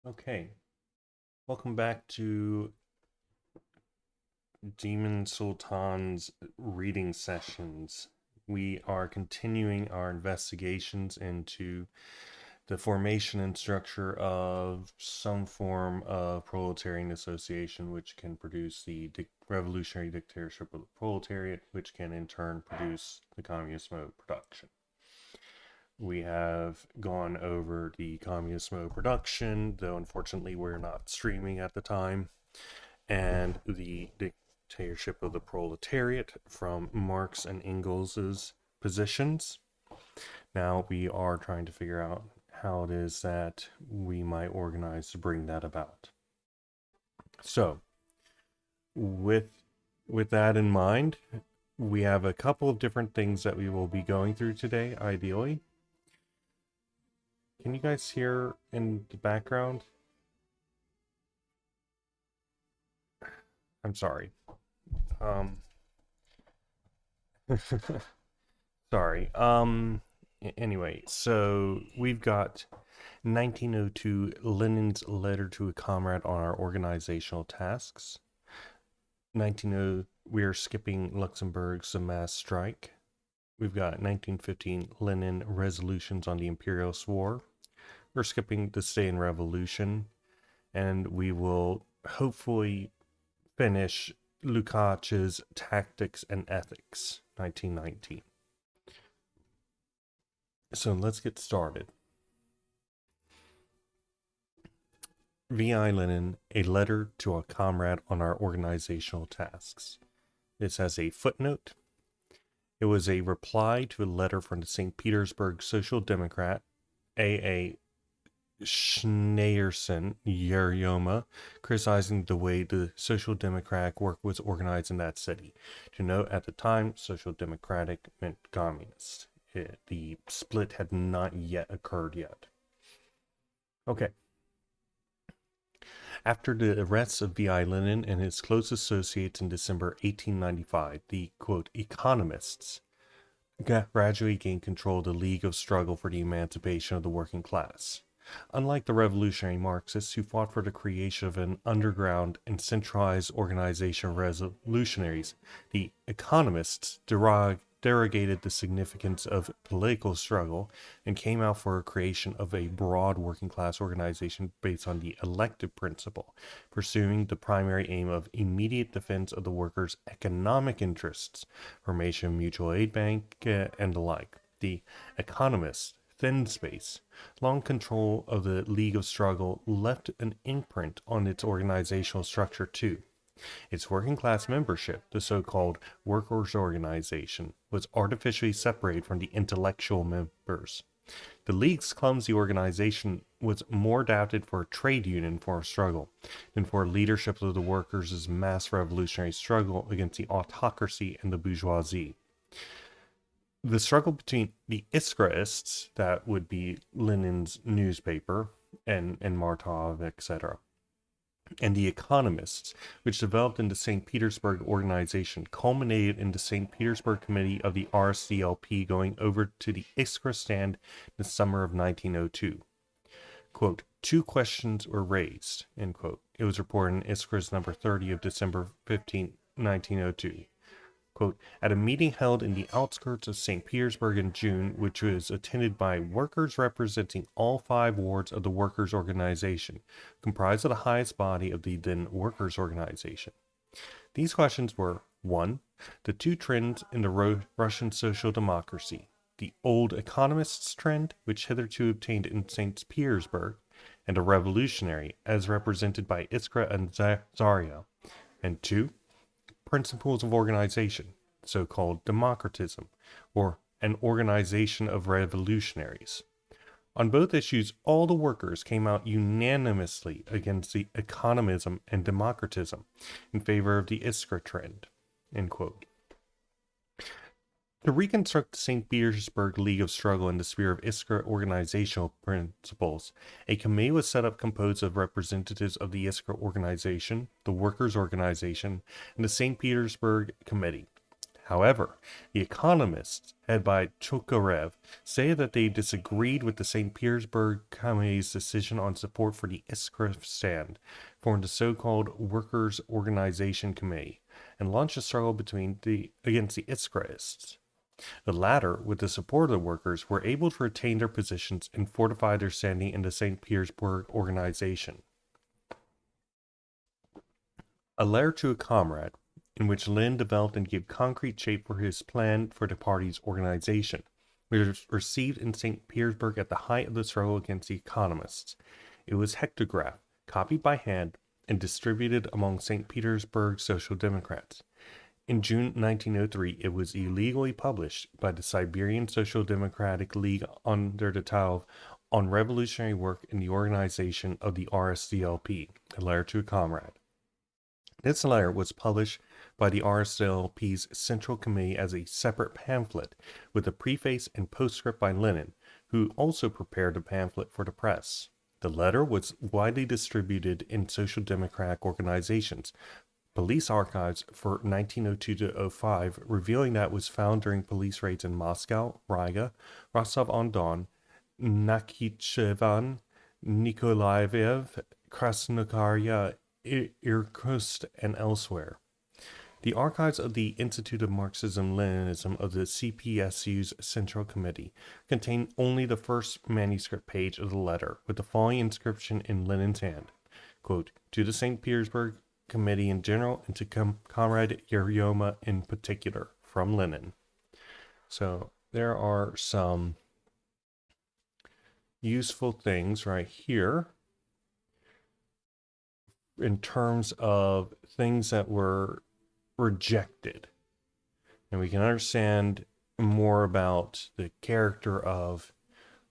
Okay, welcome back to Demon Sultan's reading sessions. We are continuing our investigations into the formation and structure of some form of proletarian association, which can produce the revolutionary dictatorship of the proletariat, which can in turn produce the communist mode of production. We have gone over the communist mode of production, though unfortunately we're not streaming at the time, and the dictatorship of the proletariat from Marx and Engels's positions. Now we are trying to figure out how it is that we might organize to bring that about. So, with that in mind, we have a couple of different things that we will be going through today, ideally. Can you guys hear in the background? I'm sorry. Sorry. Anyway, so we've got 1902, Lenin's letter to a comrade on our organizational tasks. 1900, we are skipping Luxembourg's mass strike. We've got 1915, Lenin resolutions on the imperialist war. We're skipping the Stay-in Revolution, and we will hopefully finish Lukács's Tactics and Ethics, 1919. So let's get started. V.I. Lenin, a letter to a comrade on our organizational tasks. This has a footnote. It was a reply to a letter from the St. Petersburg Social Democrat, A.A. Schneerson Yeryoma, criticizing the way the Social Democratic work was organized in that city. To note, at the time, Social Democratic meant communist. The split had not yet occurred yet. Okay. After the arrests of V.I. Lenin and his close associates in December 1895, the, quote, economists gradually gained control of the League of Struggle for the Emancipation of the Working Class. Unlike the revolutionary Marxists who fought for the creation of an underground and centralized organization of revolutionaries, the economists derogated the significance of political struggle and came out for a creation of a broad working class organization based on the elective principle, pursuing the primary aim of immediate defense of the workers' economic interests, formation of mutual aid bank, and the like. The economists, thin space, long control of the League of Struggle left an imprint on its organizational structure too. Its working class membership, the so-called workers' organization, was artificially separated from the intellectual members. The League's clumsy organization was more adapted for a trade union form of struggle than for leadership of the workers' mass revolutionary struggle against the autocracy and the bourgeoisie. The struggle between the Iskraists, that would be Lenin's newspaper, and Martov, etc., and the economists, which developed in the St. Petersburg organization, culminated in the St. Petersburg Committee of the RCLP going over to the Iskra stand in the summer of 1902. Quote, two questions were raised, end quote. It was reported in Iskra's number 30 of December 15, 1902. Quote, at a meeting held in the outskirts of St. Petersburg in June, which was attended by workers representing all 5 wards of the workers' organization, comprised of the highest body of the then workers' organization. These questions were, 1. The two trends in the Russian social democracy, the old economists' trend, which hitherto obtained in St. Petersburg, and a revolutionary, as represented by Iskra and Zarya, and 2. Principles of organization, so-called democratism, or an organization of revolutionaries. On both issues, all the workers came out unanimously against the economism and democratism in favor of the Iskra trend. End quote. To reconstruct the St. Petersburg League of Struggle in the sphere of Iskra organizational principles, a committee was set up composed of representatives of the Iskra organization, the Workers' Organization, and the St. Petersburg Committee. However, the economists, headed by Chokarev, say that they disagreed with the St. Petersburg Committee's decision on support for the Iskra stand, formed the so-called Workers' Organization Committee, and launched a struggle against the Iskraists. The latter, with the support of the workers, were able to retain their positions and fortify their standing in the St. Petersburg organization. A letter to a comrade, in which Lenin developed and gave concrete shape for his plan for the party's organization, was received in St. Petersburg at the height of the struggle against the economists. It was hectographed, copied by hand, and distributed among St. Petersburg Social Democrats. In June 1903, it was illegally published by the Siberian Social Democratic League under the title On Revolutionary Work in the Organization of the RSDLP, a letter to a comrade. This letter was published by the RSDLP's Central Committee as a separate pamphlet, with a preface and postscript by Lenin, who also prepared the pamphlet for the press. The letter was widely distributed in social democratic organizations, police archives for 1902-05, revealing that it was found during police raids in Moscow, Riga, Rostov-on-Don, Nakhichevan, Nikolaev, Krasnokarya, Irkutsk, and elsewhere. The archives of the Institute of Marxism-Leninism of the CPSU's Central Committee contain only the first manuscript page of the letter, with the following inscription in Lenin's hand, quote, to the St. Petersburg Committee in general, and to Comrade Yeryoma in particular, from Lenin. So there are some useful things right here in terms of things that were rejected. And we can understand more about the character of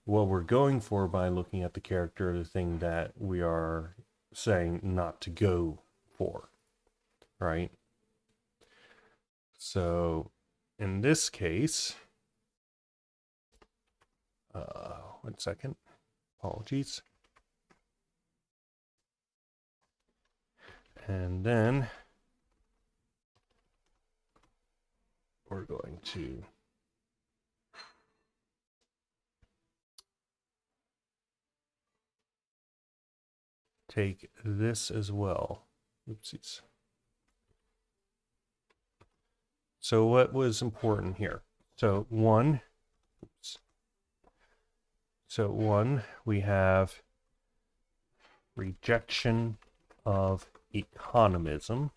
what we're going for by looking at the character of the thing that we are saying not to go for, right? So in this case, 1 second, apologies. And then we're going to take this as well. Oopsies. So what was important here? So one, we have rejection of economism,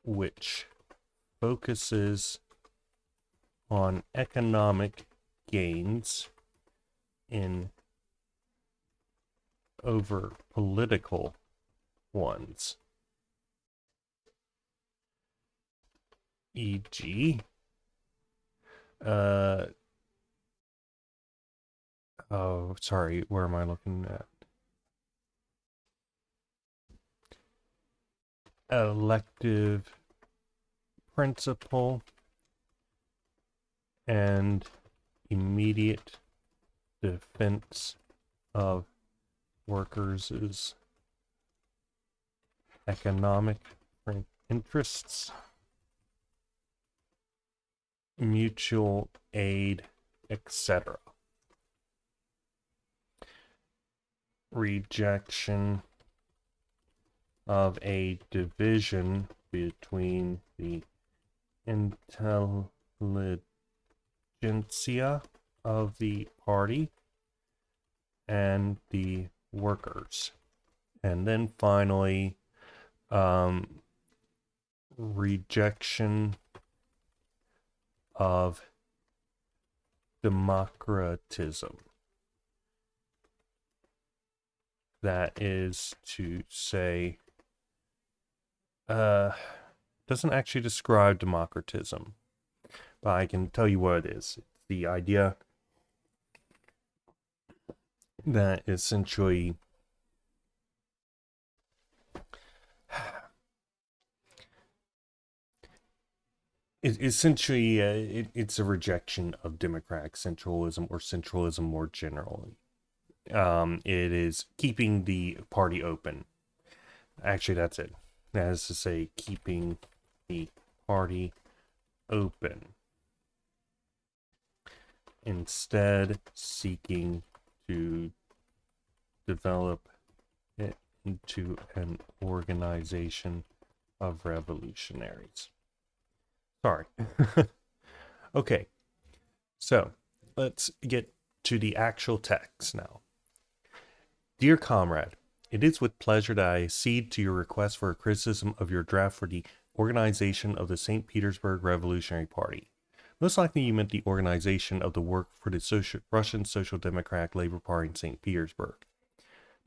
which focuses on economic gains over political ones. E.g., where am I looking at? Elective principle and immediate defense of workers' economic interests, mutual aid, etc. Rejection of a division between the intelligentsia of the party and the workers. And then finally, rejection of democratism. That is to say, doesn't actually describe democratism, but I can tell you what it is. It's the idea that essentially it's a rejection of democratic centralism or centralism more generally. It is keeping the party open. Actually, that's it. That is to say, keeping the party open, instead seeking to develop it into an organization of revolutionaries. Sorry. Okay, so let's get to the actual text now. Dear Comrade, it is with pleasure that I accede to your request for a criticism of your draft for the organization of the St. Petersburg Revolutionary Party. Most likely you meant the organization of the work for the Russian Social Democratic Labor Party in St. Petersburg.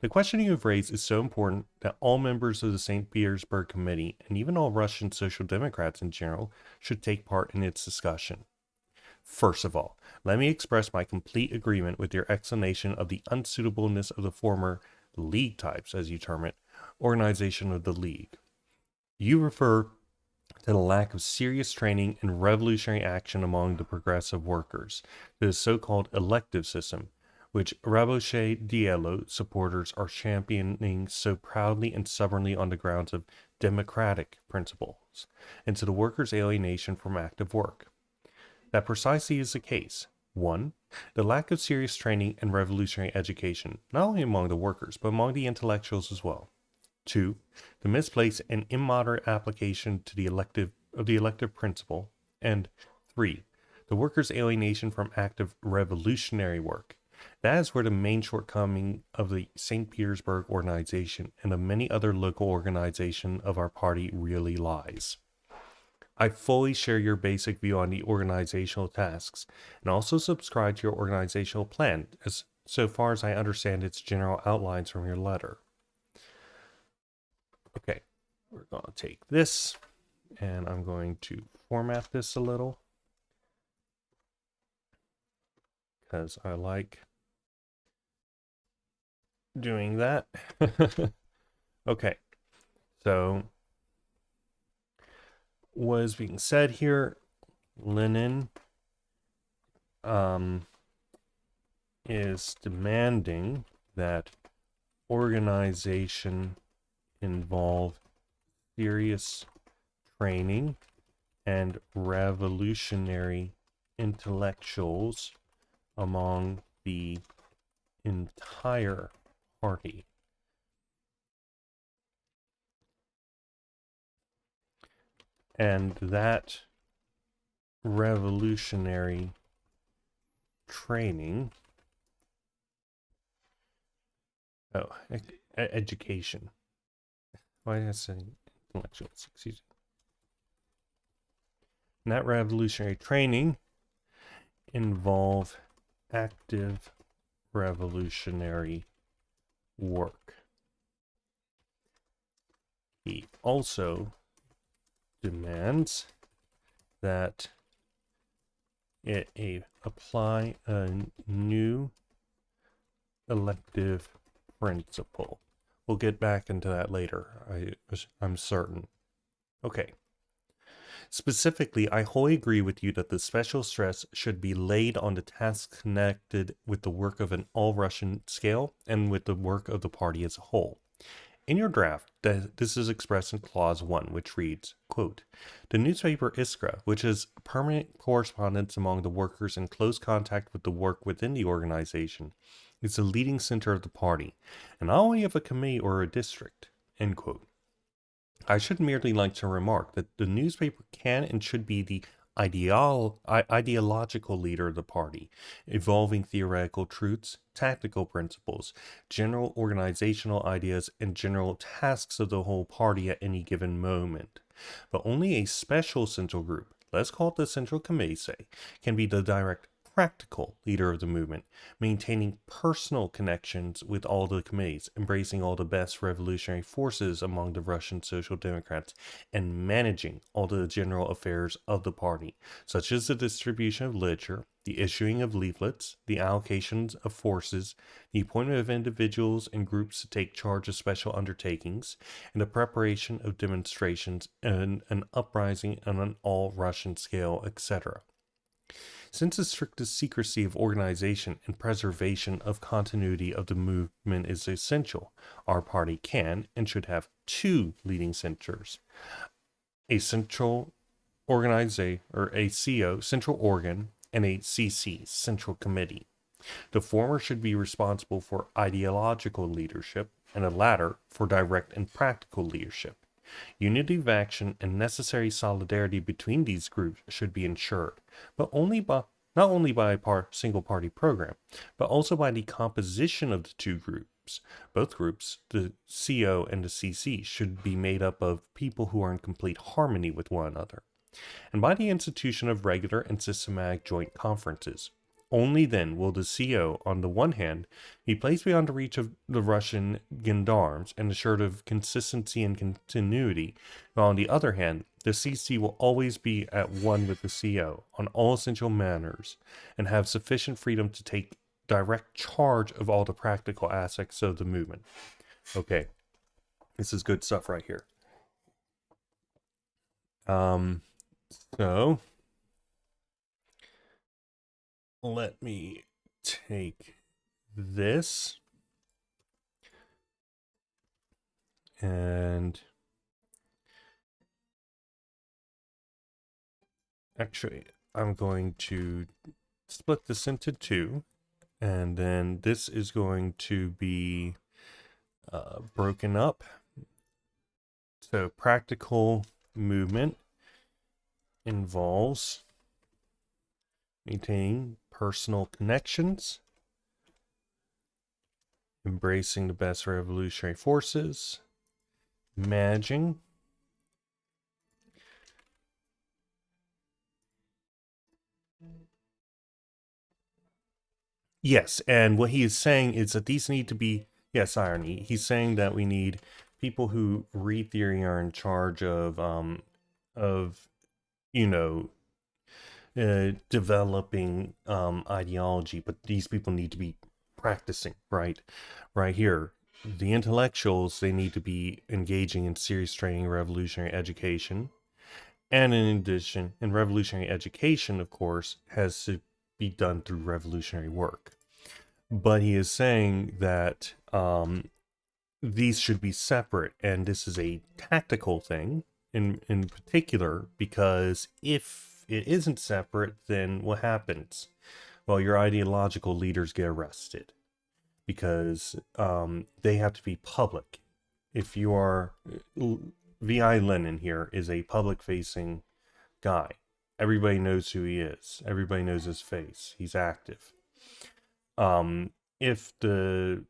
The question you have raised is so important that all members of the St. Petersburg Committee, and even all Russian Social Democrats in general, should take part in its discussion. First of all, let me express my complete agreement with your explanation of the unsuitableness of the former League types, as you term it, organization of the League. You refer to the lack of serious training and revolutionary action among the progressive workers, to the so-called elective system, which Rabochet Diallo supporters are championing so proudly and stubbornly on the grounds of democratic principles, and to the workers' alienation from active work. That precisely is the case. 1. The lack of serious training and revolutionary education, not only among the workers, but among the intellectuals as well. 2. The misplaced and immoderate application to the elective principle. And 3. The workers' alienation from active revolutionary work. That is where the main shortcoming of the St. Petersburg organization and of many other local organizations of our party really lies. I fully share your basic view on the organizational tasks, and also subscribe to your organizational plan, as so far as I understand its general outlines from your letter. Okay, we're going to take this, and I'm going to format this a little, because I like doing that. Okay, so what is being said here, Lenin is demanding that organization involve serious training and revolutionary intellectuals among the entire party. And that revolutionary training, education. Why did I say intellectuals? Excuse me. And that revolutionary training involve active revolutionary work. He also demands that it apply a new elective principle. We'll get back into that later, I'm certain. Okay. Specifically, I wholly agree with you that the special stress should be laid on the tasks connected with the work of an all-Russian scale and with the work of the party as a whole. In your draft, this is expressed in Clause 1, which reads, quote, "The newspaper Iskra, which has permanent correspondence among the workers in close contact with the work within the organization, is the leading center of the party, and not only of a committee or a district." End quote. I should merely like to remark that the newspaper can and should be the ideological leader of the party, evolving theoretical truths, tactical principles, general organizational ideas, and general tasks of the whole party at any given moment. But only a special central group, let's call it the Central Committee, say, can be the direct practical leader of the movement, maintaining personal connections with all the committees, embracing all the best revolutionary forces among the Russian Social Democrats, and managing all the general affairs of the party, such as the distribution of literature, the issuing of leaflets, the allocations of forces, the appointment of individuals and groups to take charge of special undertakings, and the preparation of demonstrations and an uprising on an all-Russian scale, etc. Since the strictest secrecy of organization and preservation of continuity of the movement is essential, our party can and should have two leading centers. A central a CO, central organ, and a CC, central committee. The former should be responsible for ideological leadership, and the latter for direct and practical leadership. Unity of action and necessary solidarity between these groups should be ensured, but not only by a single party program, but also by the composition of the two groups. Both groups, the CO and the CC, should be made up of people who are in complete harmony with one another, and by the institution of regular and systematic joint conferences. Only then will the CO, on the one hand, be placed beyond the reach of the Russian gendarmes and assured of consistency and continuity, while on the other hand, the CC will always be at one with the CO on all essential matters and have sufficient freedom to take direct charge of all the practical aspects of the movement. Okay, this is good stuff right here. So let me take this and actually I'm going to split this into two, and then this is going to be broken up. So practical movement involves maintaining personal connections, embracing the best revolutionary forces, managing yes, and what he is saying is that these need to be, yes, irony. He's saying that we need people who read theory are in charge of you know, developing ideology, but these people need to be practicing, right? Right here. The intellectuals, they need to be engaging in serious training, revolutionary education. And in addition, in revolutionary education, of course, has to be done through revolutionary work. But he is saying that these should be separate, and this is a tactical thing in particular, because if it isn't separate, then what happens? Well, your ideological leaders get arrested because they have to be public. If you are VI Lenin here is a public-facing guy. Everybody knows who he is. Everybody knows his face. He's active. If the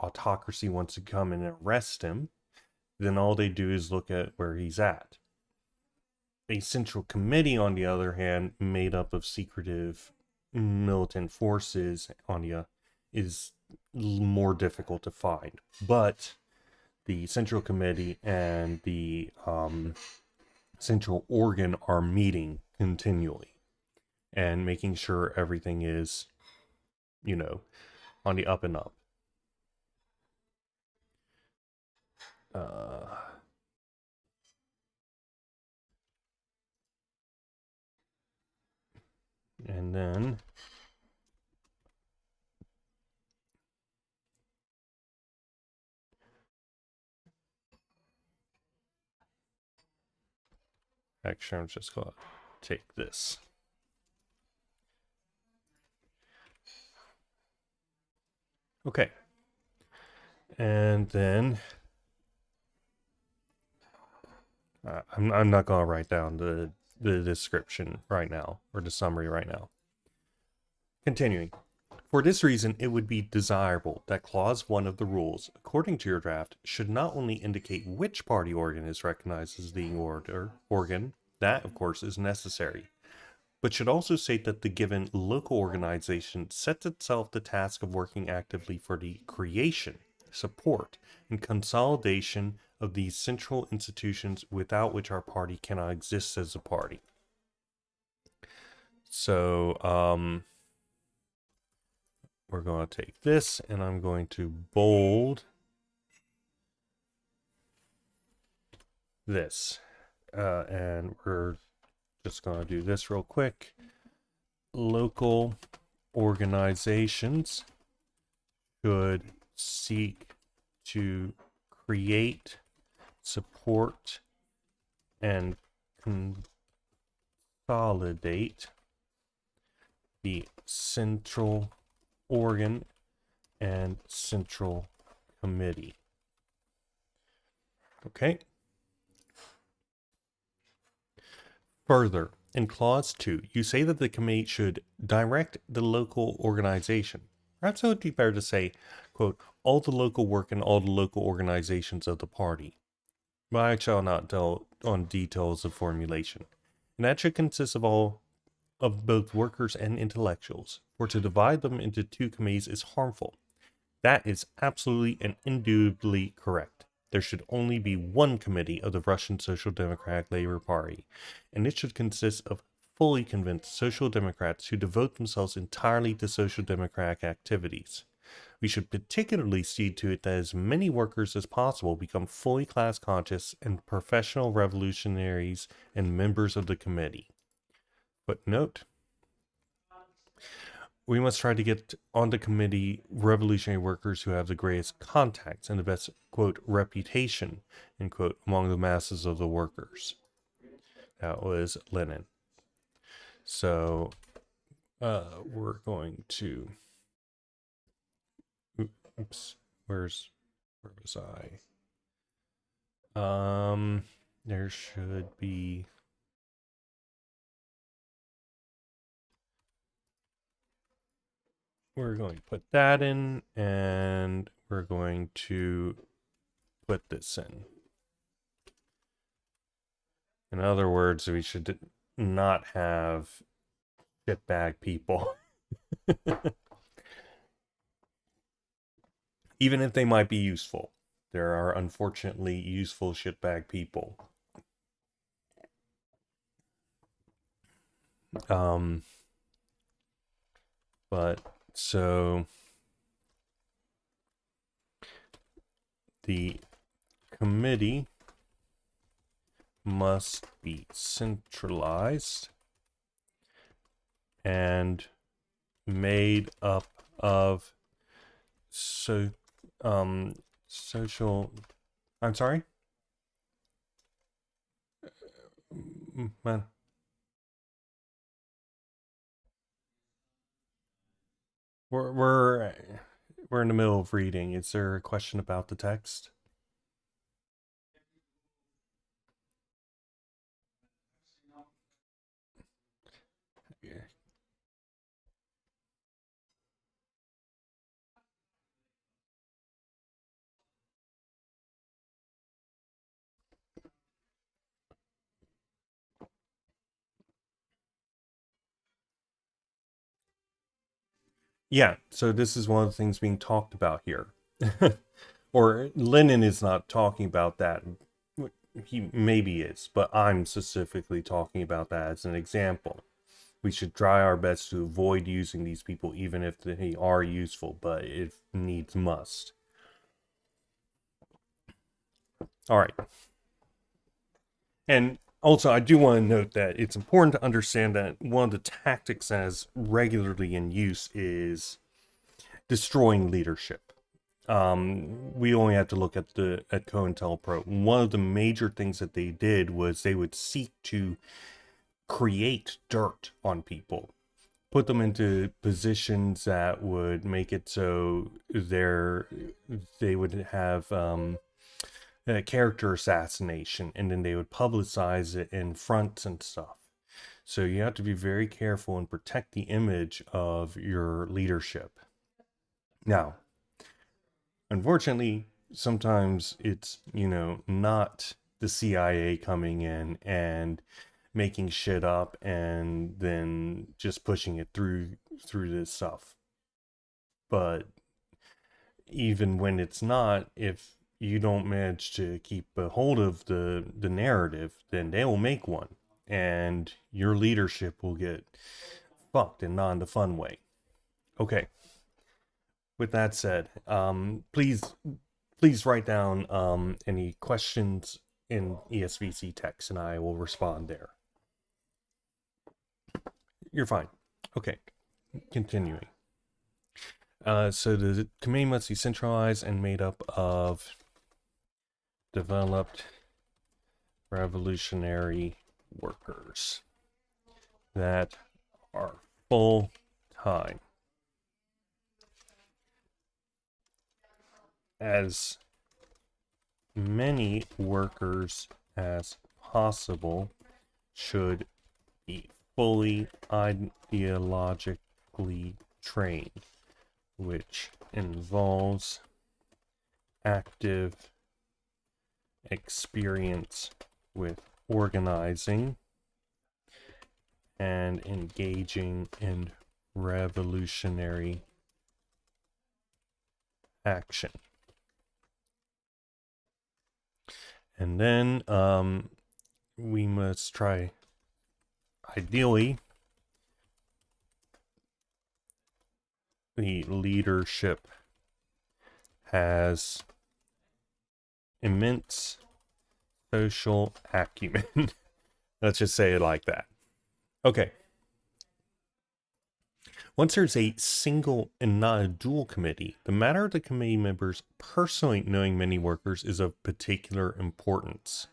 autocracy wants to come and arrest him, then all they do is look at where he's at. A central committee, on the other hand, made up of secretive militant forces, is more difficult to find. But the central committee and the central organ are meeting continually and making sure everything is, on the up and up. And then actually, I'm just going to take this. Okay. And then I'm not going to write down the description right now, or the summary right now. Continuing. For this reason, it would be desirable that Clause 1 of the rules, according to your draft, should not only indicate which party organ is recognized as the organ, that, of course, is necessary, but should also state that the given local organization sets itself the task of working actively for the creation, support, and consolidation of these central institutions without which our party cannot exist as a party. So, we're going to take this and I'm going to bold this. And we're just going to do this real quick. Local organizations should seek to create, support, and consolidate the central organ and central committee. Okay. Further, in clause 2, you say that the committee should direct the local organization. Perhaps it would be better to say, quote, all the local work and all the local organizations of the party. But I shall not dwell on details of formulation. And that should consist of both workers and intellectuals, for to divide them into two committees is harmful. That is absolutely and indubitably correct. There should only be one committee of the Russian Social Democratic Labor Party, and it should consist of fully convinced Social Democrats who devote themselves entirely to social democratic activities. We should particularly see to it that as many workers as possible become fully class conscious and professional revolutionaries and members of the committee. Footnote: we must try to get on the committee revolutionary workers who have the greatest contacts and the best, quote, reputation, end quote, among the masses of the workers. That was Lenin. So, we're going to, oops, where was I? There should be, we're going to put that in, and we're going to put this in. In other words, we should not have shitbag people. Even if they might be useful. There are unfortunately useful shitbag people. But so the committee must be centralized and made up of social, I'm sorry? Man. We're in the middle of reading. Is there a question about the text? Yeah, so this is one of the things being talked about here. Or Lenin is not talking about that. He maybe is, but I'm specifically talking about that as an example. We should try our best to avoid using these people even if they are useful, but if needs must. All right. And also, I do want to note that it's important to understand that one of the tactics as regularly in use is destroying leadership. We only have to look at COINTELPRO. One of the major things that they did was they would seek to create dirt on people, put them into positions that would make it so they would have a character assassination, and then they would publicize it in fronts and stuff. So you have to be very careful and protect the image of your leadership. Now, unfortunately, sometimes it's, not the CIA coming in and making shit up and then just pushing it through this stuff. But even when it's not, if you don't manage to keep a hold of the narrative, then they will make one, and your leadership will get fucked and not in the fun way. Okay. With that said, please write down any questions in ESVC text, and I will respond there. You're fine. Okay, continuing. So the committee must be centralized and made up of developed revolutionary workers. that are full-time. As many workers as possible should be fully ideologically trained, which involves active experience with organizing and engaging in revolutionary action. And then we must try, ideally, the leadership has immense social acumen. Let's just say it like that. Okay. Once there's a single and not a dual committee, the matter of the committee members personally knowing many workers is of particular importance.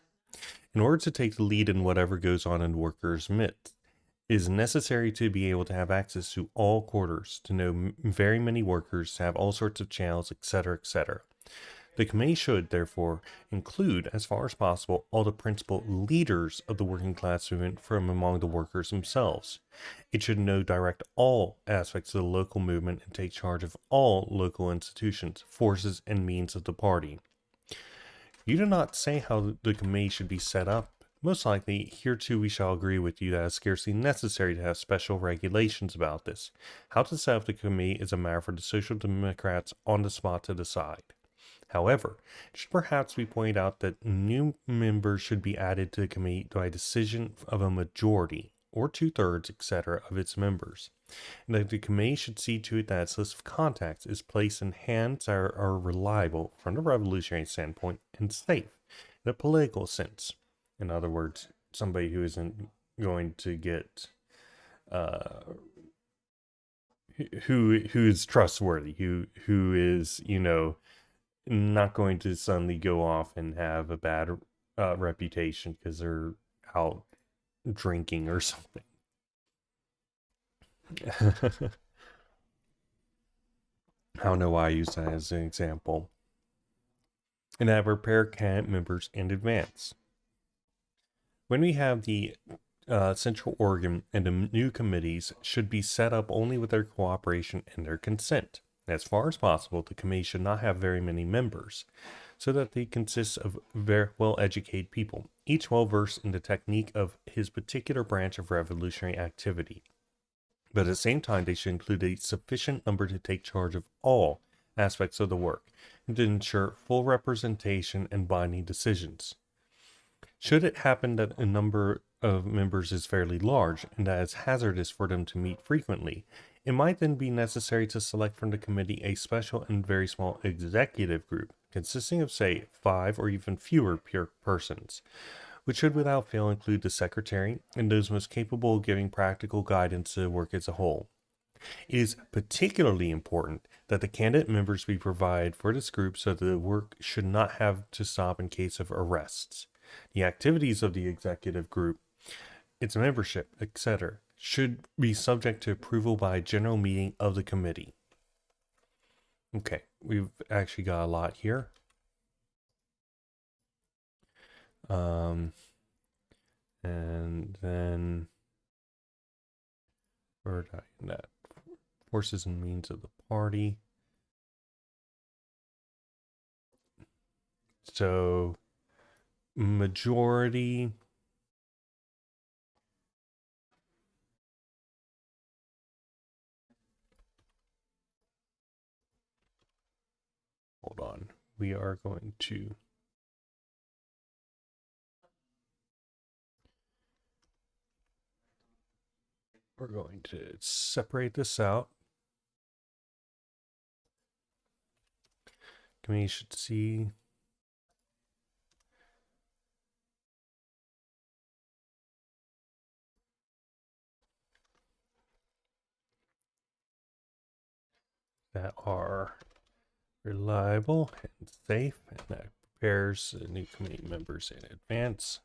In order to take the lead in whatever goes on in workers' midst, it is necessary to be able to have access to all quarters, to know very many workers, to have all sorts of channels, etc., etc. The committee should, therefore, include, as far as possible, all the principal leaders of the working class movement from among the workers themselves. It should direct all aspects of the local movement and take charge of all local institutions, forces, and means of the party. You do not say how the committee should be set up. Most likely, here too we shall agree with you that it is scarcely necessary to have special regulations about this. How to set up the committee is a matter for the Social Democrats on the spot to decide. However, it should perhaps be pointed out that new members should be added to the committee by decision of a majority, or 2/3, etc., of its members, and that the committee should see to it that its list of contacts is placed in hands that are reliable from the revolutionary standpoint and safe in a political sense. In other words, somebody who isn't going to get who is trustworthy, who is, not going to suddenly go off and have a bad reputation because they're out drinking or something. I don't know why I use that as an example. And have prepare candidate members in advance. When we have the central organ and the new committees should be set up only with their cooperation and their consent. As far as possible, the committee should not have very many members, so that they consist of very well-educated people, each well-versed in the technique of his particular branch of revolutionary activity. But at the same time, they should include a sufficient number to take charge of all aspects of the work, and to ensure full representation and binding decisions. Should it happen that a number of members is fairly large, and that it's hazardous for them to meet frequently, it might then be necessary to select from the committee a special and very small executive group, consisting of, say, 5 or even fewer persons, which should without fail include the secretary and those most capable of giving practical guidance to the work as a whole. It is particularly important that the candidate members be provided for this group so that the work should not have to stop in case of arrests. The activities of the executive group, its membership, etc., should be subject to approval by a general meeting of the committee. Okay, we've actually got a lot here. And then where did I that? Forces and means of the party. So majority hold on. We are going to separate this out. Committee should see that are reliable and safe, and that prepares new committee members in advance.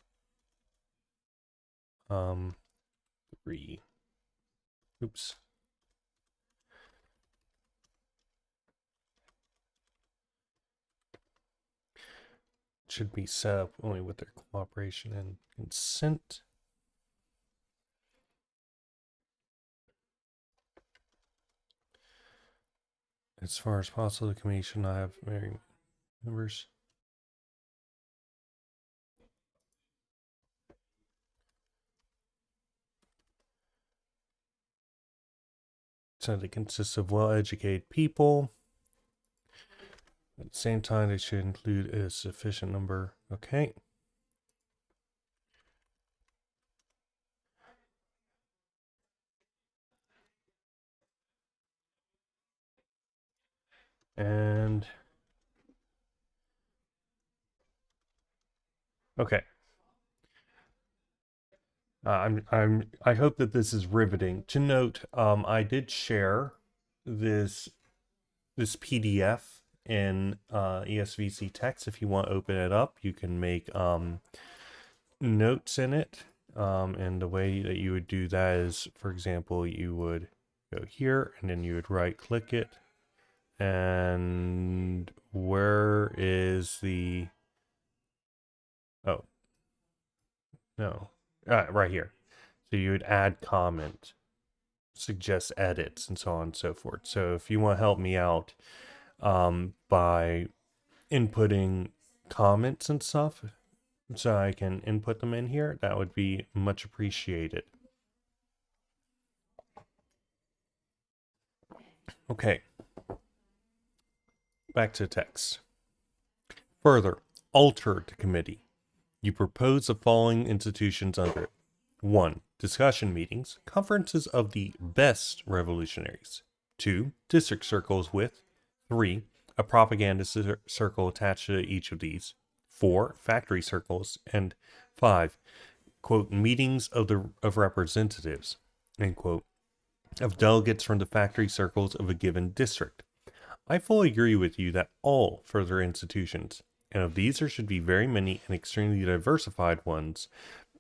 3. Oops. Should be set up only with their cooperation and consent. As far as possible, the committee should not have married members. So they consist of well-educated people. At the same time, they should include a sufficient number. Okay. And okay. I hope that this is riveting. To note, I did share this PDF in ESVC text. If you want to open it up, you can make notes in it. And the way that you would do that is, for example, you would go here and then you would right click it. And where is the... Oh, no. Right here. So you would add comment, suggest edits, and so on and so forth. So if you want to help me out by inputting comments and stuff, so I can input them in here, that would be much appreciated. Okay. Back to text. Further, alter the committee. You propose the following institutions under it. 1. Discussion meetings, conferences of the best revolutionaries. 2. District circles with. 3. A propaganda circle attached to each of these. 4. Factory circles. And 5. Quote, meetings of representatives, end quote, of delegates from the factory circles of a given district. I fully agree with you that all further institutions, and of these there should be very many and extremely diversified ones,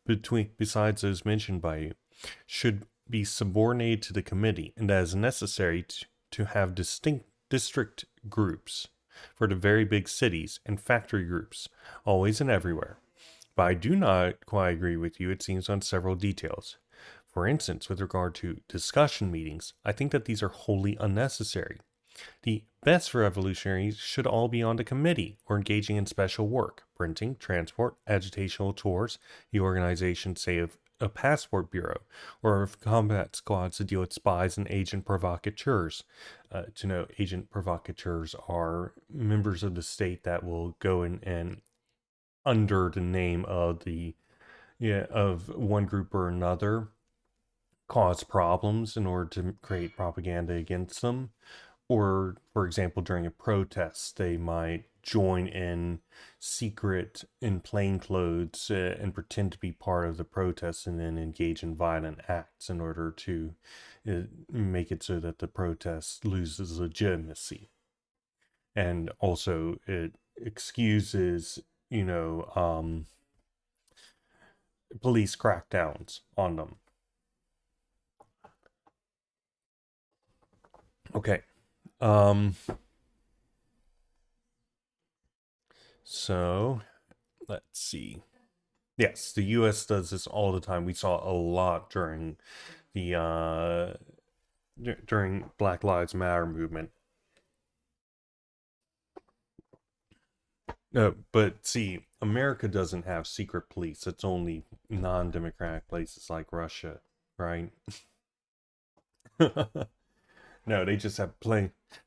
besides those mentioned by you, should be subordinated to the committee, and that is necessary to have distinct district groups for the very big cities and factory groups, always and everywhere. But I do not quite agree with you, it seems, on several details. For instance, with regard to discussion meetings, I think that these are wholly unnecessary. The best revolutionaries should all be on the committee or engaging in special work, printing, transport, agitational tours, the organization, say, of a passport bureau, or of combat squads to deal with spies and agent provocateurs. To know, agent provocateurs are members of the state that will go in and under the name of of one group or another, cause problems in order to create propaganda against them. Or, for example, during a protest, they might join in secret in plain clothes and pretend to be part of the protest and then engage in violent acts in order to make it so that the protest loses legitimacy. And also, it excuses, police crackdowns on them. Okay. So let's see. Yes, the US does this all the time. We saw a lot during the during Black Lives Matter movement. No, but see, America doesn't have secret police. It's only non-democratic places like Russia, right? No, they just have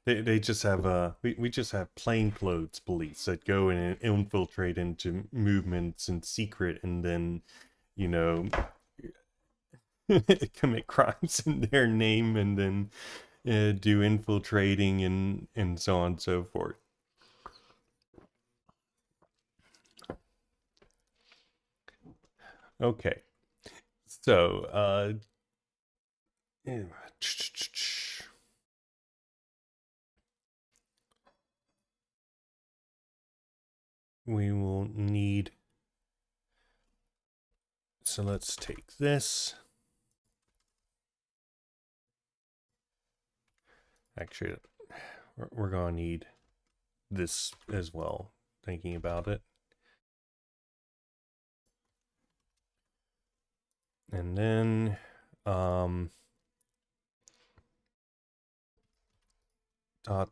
they just have we just have plainclothes police that go in and infiltrate into movements in secret and then, you know, commit crimes in their name and then do infiltrating and so on and so forth. Okay. So, we will need, so let's take this. Actually, we're going to need this as well, thinking about it. And then, dot,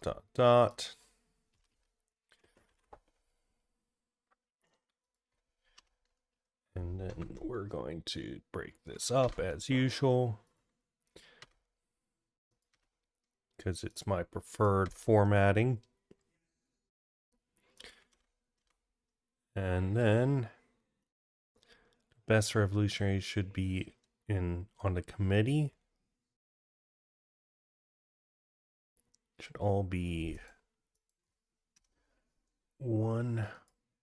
dot, dot. And then we're going to break this up as usual, because it's my preferred formatting. And then best revolutionaries should be on the committee. Should all be one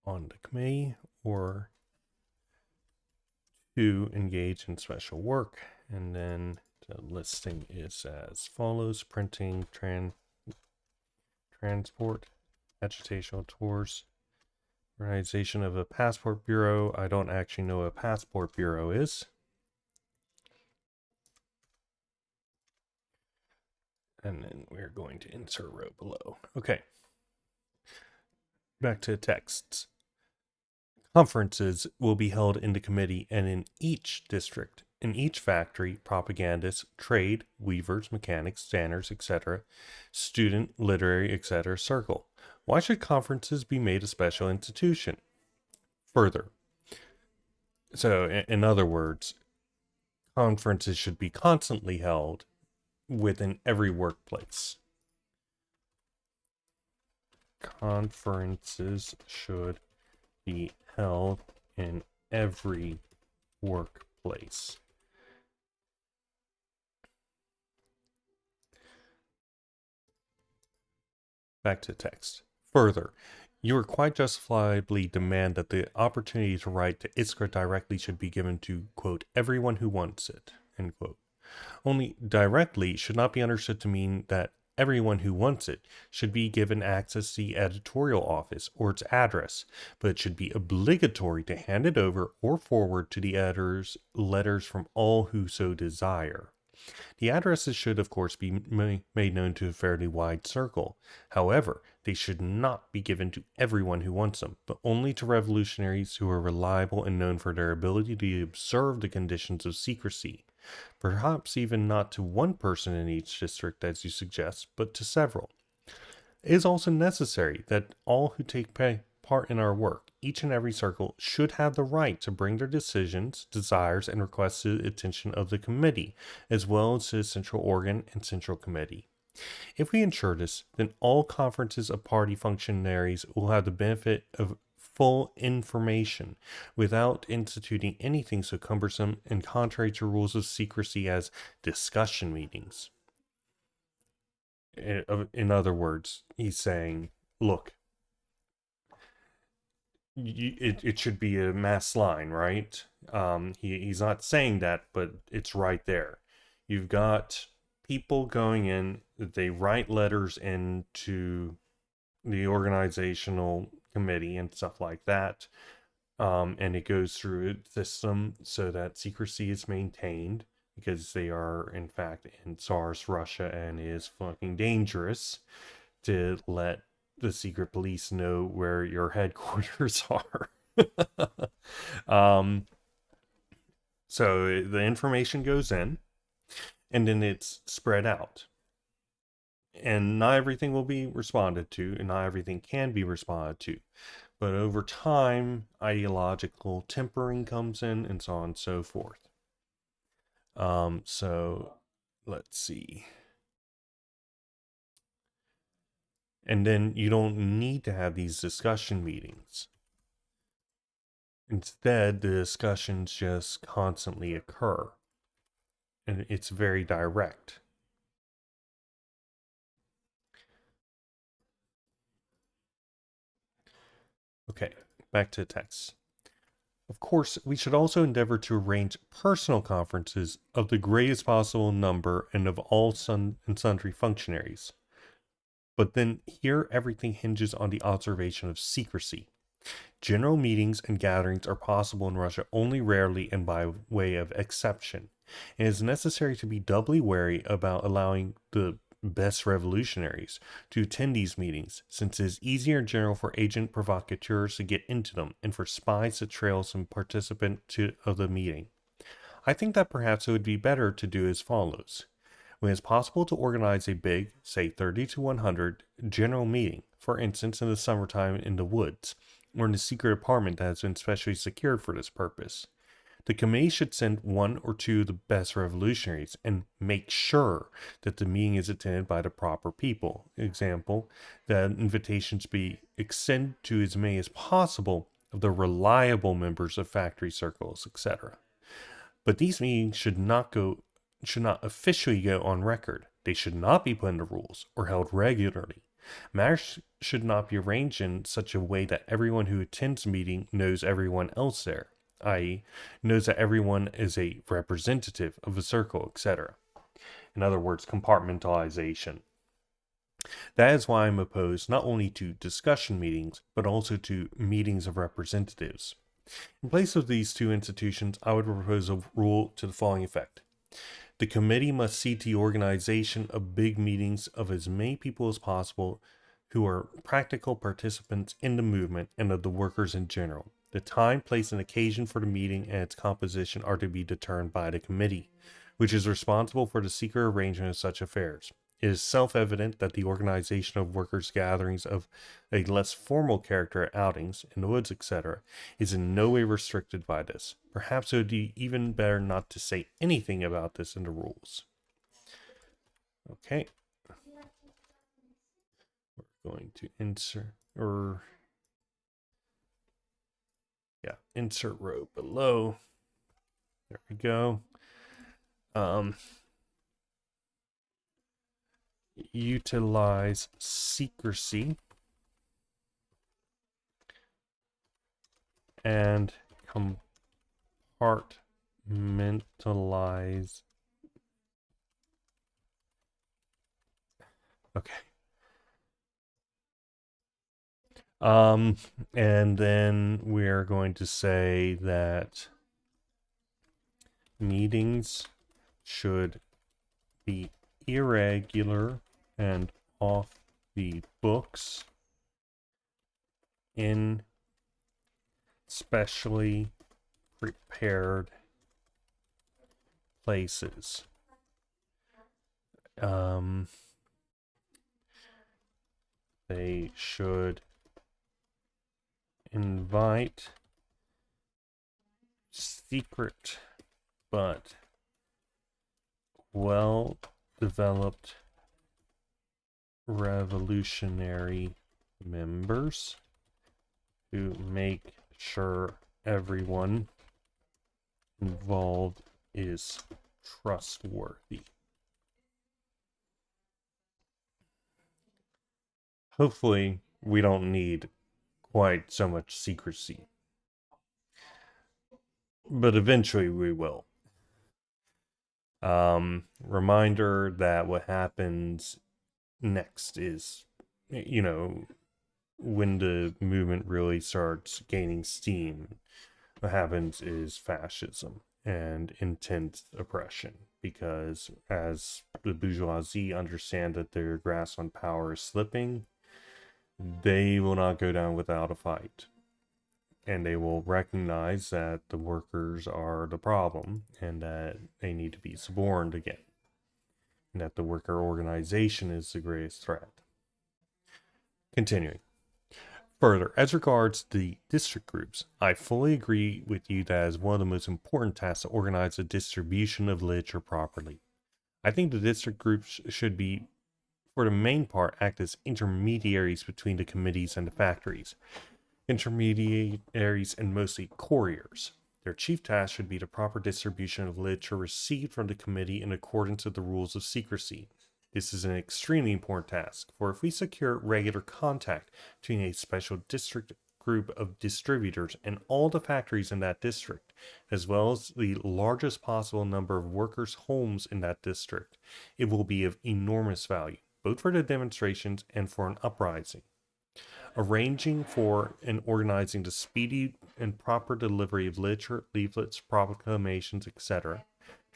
on the committee or two engage in special work. And then the listing is as follows: printing, transport, agitational tours, organization of a passport bureau. I don't actually know what a passport bureau is. And then we're going to insert row below. Okay. Back to texts. Conferences will be held in the committee and in each district, in each factory, propagandists, trade, weavers, mechanics, stanners, etc., student, literary, etc. circle. Why should conferences be made a special institution? Further. So, in other words, conferences should be constantly held within every workplace. Conferences should be held in every workplace. Back to text. Further, you are quite justifiably demand that the opportunity to write to Iskra directly should be given to, quote, everyone who wants it, end quote. Only directly should not be understood to mean that everyone who wants it should be given access to the editorial office or its address, but it should be obligatory to hand it over or forward to the editor's letters from all who so desire. The addresses should, of course, be made known to a fairly wide circle. However, they should not be given to everyone who wants them, but only to revolutionaries who are reliable and known for their ability to observe the conditions of secrecy. Perhaps even not to one person in each district, as you suggest, but to several. It is also necessary that all who take part in our work, each and every circle, should have the right to bring their decisions, desires, and requests to the attention of the committee, as well as to the central organ and central committee. If we ensure this, then all conferences of party functionaries will have the benefit of full information without instituting anything so cumbersome and contrary to rules of secrecy as discussion meetings. In other words, he's saying, look, it should be a mass line, right? He's not saying that, but it's right there. You've got people going in, they write letters into the organizational committee and stuff like that. And it goes through a system so that secrecy is maintained because they are, in fact, in Tsar's Russia and it is fucking dangerous to let the secret police know where your headquarters are. So the information goes in and then it's spread out. And not everything will be responded to, and not everything can be responded to. But over time, ideological tempering comes in, and so on and so forth. So let's see. And then you don't need to have these discussion meetings. Instead, the discussions just constantly occur. And it's very direct. Okay, back to the text. Of course, we should also endeavor to arrange personal conferences of the greatest possible number and of all and sundry functionaries. But then here everything hinges on the observation of secrecy. General meetings and gatherings are possible in Russia only rarely and by way of exception. It is necessary to be doubly wary about allowing the best revolutionaries to attend these meetings, since it is easier in general for agent provocateurs to get into them and for spies to trail some participant of the meeting. I think that perhaps it would be better to do as follows. When it's possible to organize a big, say 30 to 100, general meeting, for instance in the summertime in the woods, or in a secret apartment that has been specially secured for this purpose, the committee should send one or two of the best revolutionaries and make sure that the meeting is attended by the proper people. Example, that invitations be extended to as many as possible of the reliable members of factory circles, etc. But these meetings should not officially go on record. They should not be put into rules or held regularly. Matters should not be arranged in such a way that everyone who attends the meeting knows everyone else there, i.e., knows that everyone is a representative of a circle, etc. In other words, compartmentalization. That is why I'm opposed not only to discussion meetings, but also to meetings of representatives. In place of these two institutions, I would propose a rule to the following effect. The committee must see to the organization of big meetings of as many people as possible who are practical participants in the movement and of the workers in general. The time, place, and occasion for the meeting and its composition are to be determined by the committee, which is responsible for the secret arrangement of such affairs. It is self-evident that the organization of workers' gatherings of a less formal character, outings, in the woods, etc., is in no way restricted by this. Perhaps it would be even better not to say anything about this in the rules. Okay. We're going to insert row below. There we go. Utilize secrecy and compartmentalize. Okay. And then we're going to say that meetings should be irregular and off the books in specially prepared places. They should invite secret but well-developed revolutionary members who make sure everyone involved is trustworthy. Hopefully, we don't need quite so much secrecy. But eventually we will. Reminder that what happens next is, when the movement really starts gaining steam, what happens is fascism and intense oppression, because as the bourgeoisie understand that their grasp on power is slipping, they will not go down without a fight. And they will recognize that the workers are the problem and that they need to be suborned again. And that the worker organization is the greatest threat. Continuing. Further, as regards the district groups, I fully agree with you that it is one of the most important tasks to organize the distribution of literature properly. I think the district groups should be, for the main part, act as intermediaries between the committees and the factories. Intermediaries and mostly couriers. Their chief task should be the proper distribution of literature received from the committee in accordance with the rules of secrecy. This is an extremely important task, for if we secure regular contact between a special district group of distributors and all the factories in that district, as well as the largest possible number of workers' homes in that district, it will be of enormous value, both for the demonstrations and for an uprising. Arranging for and organizing the speedy and proper delivery of literature, leaflets, proclamations, etc.,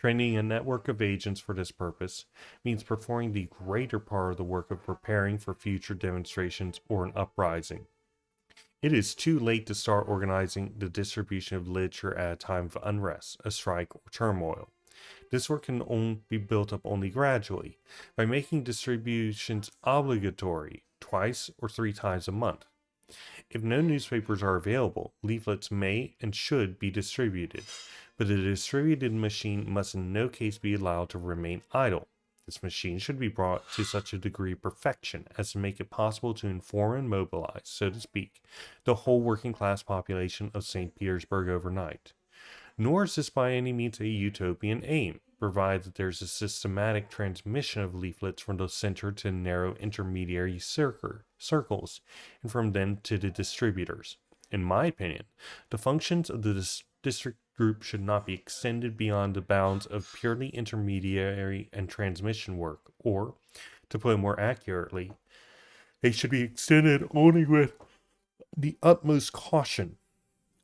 Training a network of agents for this purpose means performing the greater part of the work of preparing for future demonstrations or an uprising. It is too late to start organizing the distribution of literature at a time of unrest, a strike, or turmoil. This work can be built up only gradually, by making distributions obligatory twice or 3 times a month. If no newspapers are available, leaflets may and should be distributed, but the distributed machine must in no case be allowed to remain idle. This machine should be brought to such a degree of perfection as to make it possible to inform and mobilize, so to speak, the whole working class population of St. Petersburg overnight. Nor is this by any means a utopian aim, provided that there's a systematic transmission of leaflets from the center to narrow intermediary circles, and from them to the distributors. In my opinion, the functions of the district group should not be extended beyond the bounds of purely intermediary and transmission work, or, to put it more accurately, they should be extended only with the utmost caution.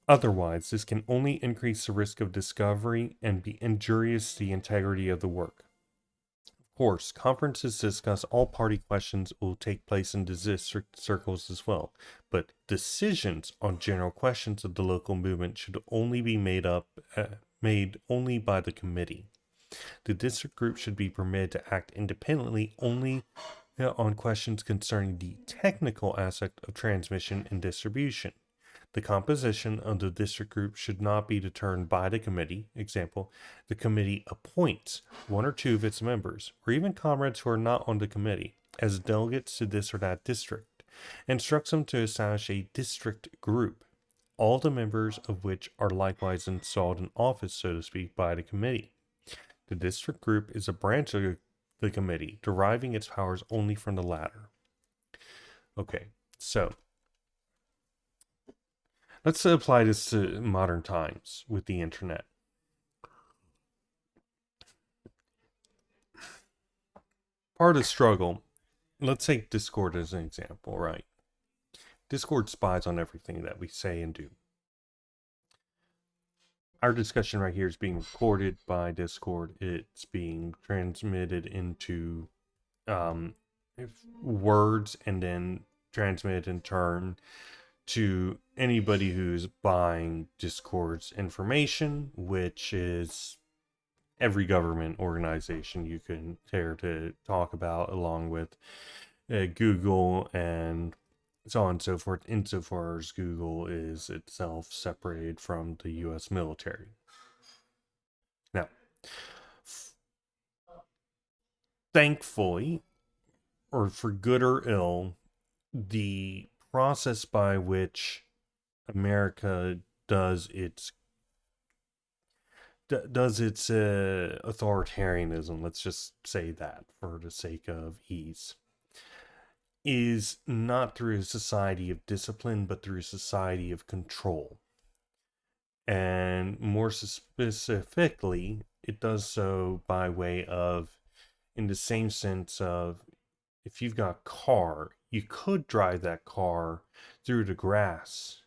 Otherwise, this can only increase the risk of discovery and be injurious to the integrity of the work. Of course, conferences to discuss all party questions will take place in district circles as well, but decisions on general questions of the local movement should only be made only by the committee. The district group should be permitted to act independently only on questions concerning the technical aspect of transmission and distribution. The composition of the district group should not be determined by the committee. Example, the committee appoints one or two of its members, or even comrades who are not on the committee, as delegates to this or that district, and instructs them to establish a district group, all the members of which are likewise installed in office, so to speak, by the committee. The district group is a branch of the committee, deriving its powers only from the latter. Okay, so let's apply this to modern times with the internet. Part of the struggle, let's take Discord as an example, right? Discord spies on everything that we say and do. Our discussion right here is being recorded by Discord. It's being transmitted into words and then transmitted in turn to anybody who's buying Discord's information, which is every government organization you can care to talk about, along with Google and so on and so forth, insofar as Google is itself separated from the U.S. military. Now, thankfully, or for good or ill, the process by which America does its authoritarianism, let's just say that for the sake of ease, is not through a society of discipline, but through a society of control. And more specifically, it does so by way of, in the same sense of, if you've got a car, you could drive that car through the grass,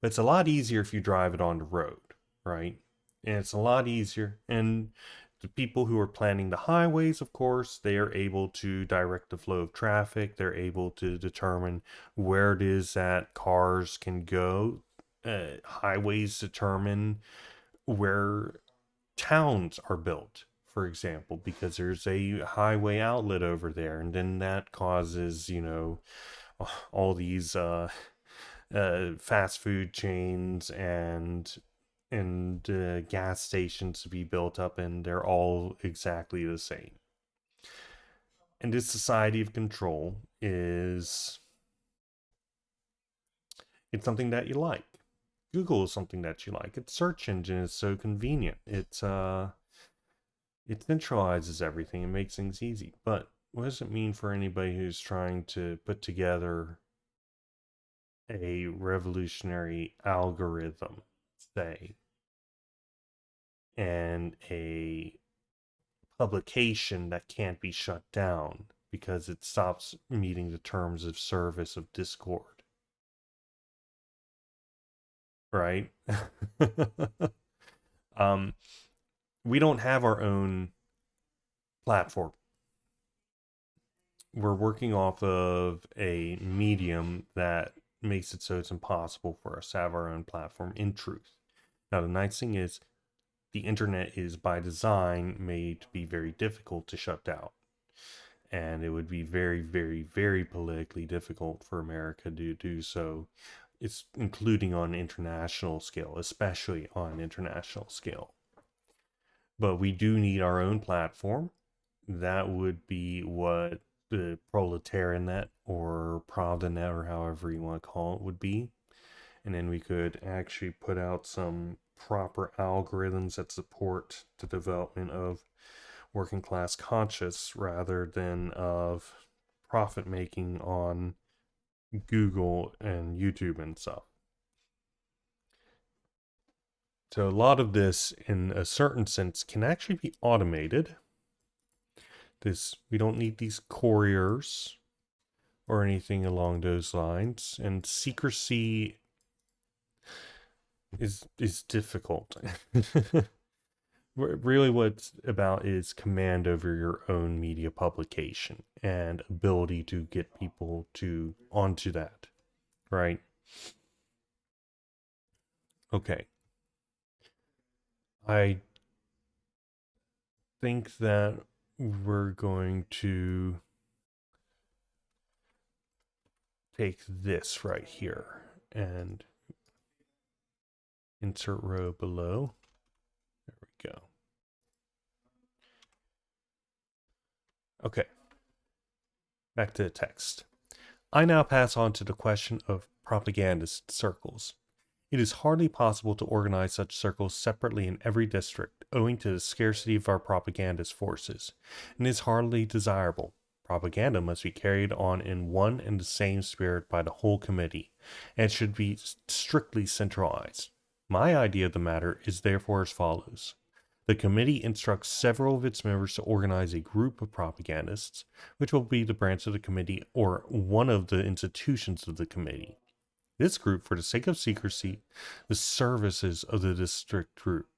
but it's a lot easier if you drive it on the road, right? And it's a lot easier. And the people who are planning the highways, of course, they are able to direct the flow of traffic. They're able to determine where it is that cars can go. Highways determine where towns are built, for example, because there's a highway outlet over there, and then that causes, all these fast food chains and gas stations to be built up, and they're all exactly the same. And this society of control it's something that you like. Google is something that you like. Its search engine is so convenient. It centralizes everything and makes things easy. But what does it mean for anybody who's trying to put together a revolutionary algorithm, say, and a publication that can't be shut down because it stops meeting the terms of service of Discord? Right? we don't have our own platform. We're working off of a medium that makes it so it's impossible for us to have our own platform in truth. Now, the nice thing is the internet is by design made to be very difficult to shut down. And it would be very, very, very politically difficult for America to do so. It's including on international scale, especially on international scale. But we do need our own platform. That would be what the Proletariat or Pravdanet or however you want to call it would be. And then we could actually put out some proper algorithms that support the development of working class conscious rather than of profit making on Google and YouTube and stuff. So a lot of this, in a certain sense, can actually be automated. We don't need these couriers or anything along those lines, and secrecy is difficult. Really, what it's about is command over your own media publication and ability to get people to onto that, right? Okay. I think that we're going to take this right here and insert row below. There we go. Okay. Back to the text. I now pass on to the question of propagandist circles. It is hardly possible to organize such circles separately in every district, owing to the scarcity of our propagandist forces, and is hardly desirable. Propaganda must be carried on in one and the same spirit by the whole committee, and should be strictly centralized. My idea of the matter is therefore as follows. The committee instructs several of its members to organize a group of propagandists, which will be the branch of the committee or one of the institutions of the committee. This group, for the sake of secrecy, the services of the district group,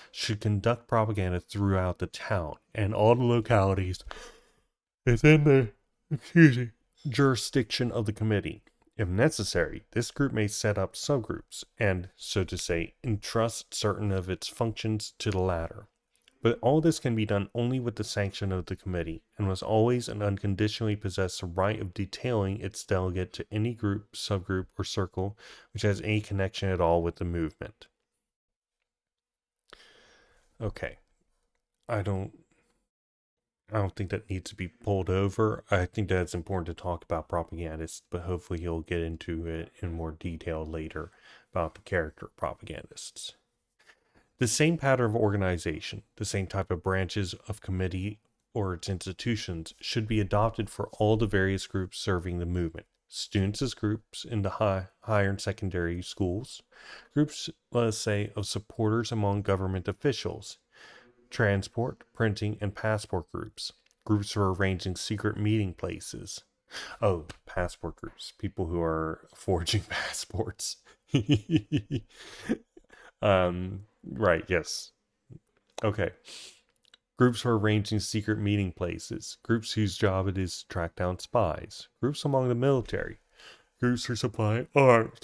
should conduct propaganda throughout the town and all the localities within the jurisdiction of the committee. If necessary, this group may set up subgroups and, so to say, entrust certain of its functions to the latter. But all this can be done only with the sanction of the committee, and must always and unconditionally possess the right of detailing its delegate to any group, subgroup, or circle which has any connection at all with the movement. Okay. I don't think that needs to be pulled over. I think that it's important to talk about propagandists, but hopefully he'll get into it in more detail later about the character of propagandists. The same pattern of organization, the same type of branches of committee or its institutions should be adopted for all the various groups serving the movement. Students as groups in the higher and secondary schools, groups, let us say, of supporters among government officials, transport, printing, and passport groups, groups for arranging secret meeting places. Oh, passport groups, people who are forging passports. Right, yes. Okay. Groups for arranging secret meeting places. Groups whose job it is to track down spies. Groups among the military. Groups for supplying arms.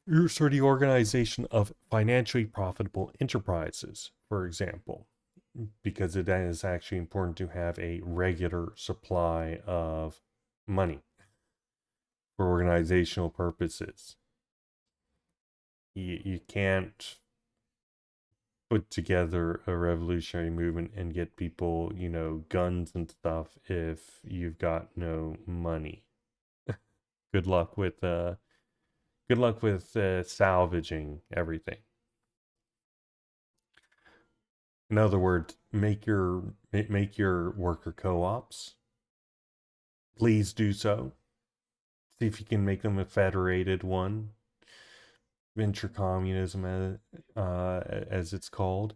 Groups for the organization of financially profitable enterprises, for example. Because it is actually important to have a regular supply of money for organizational purposes. You can't put together a revolutionary movement and get people, guns and stuff if you've got no money. Good luck with salvaging everything. In other words, make your worker co-ops. Please do so. See if you can make them a federated one. Venture communism, as it's called,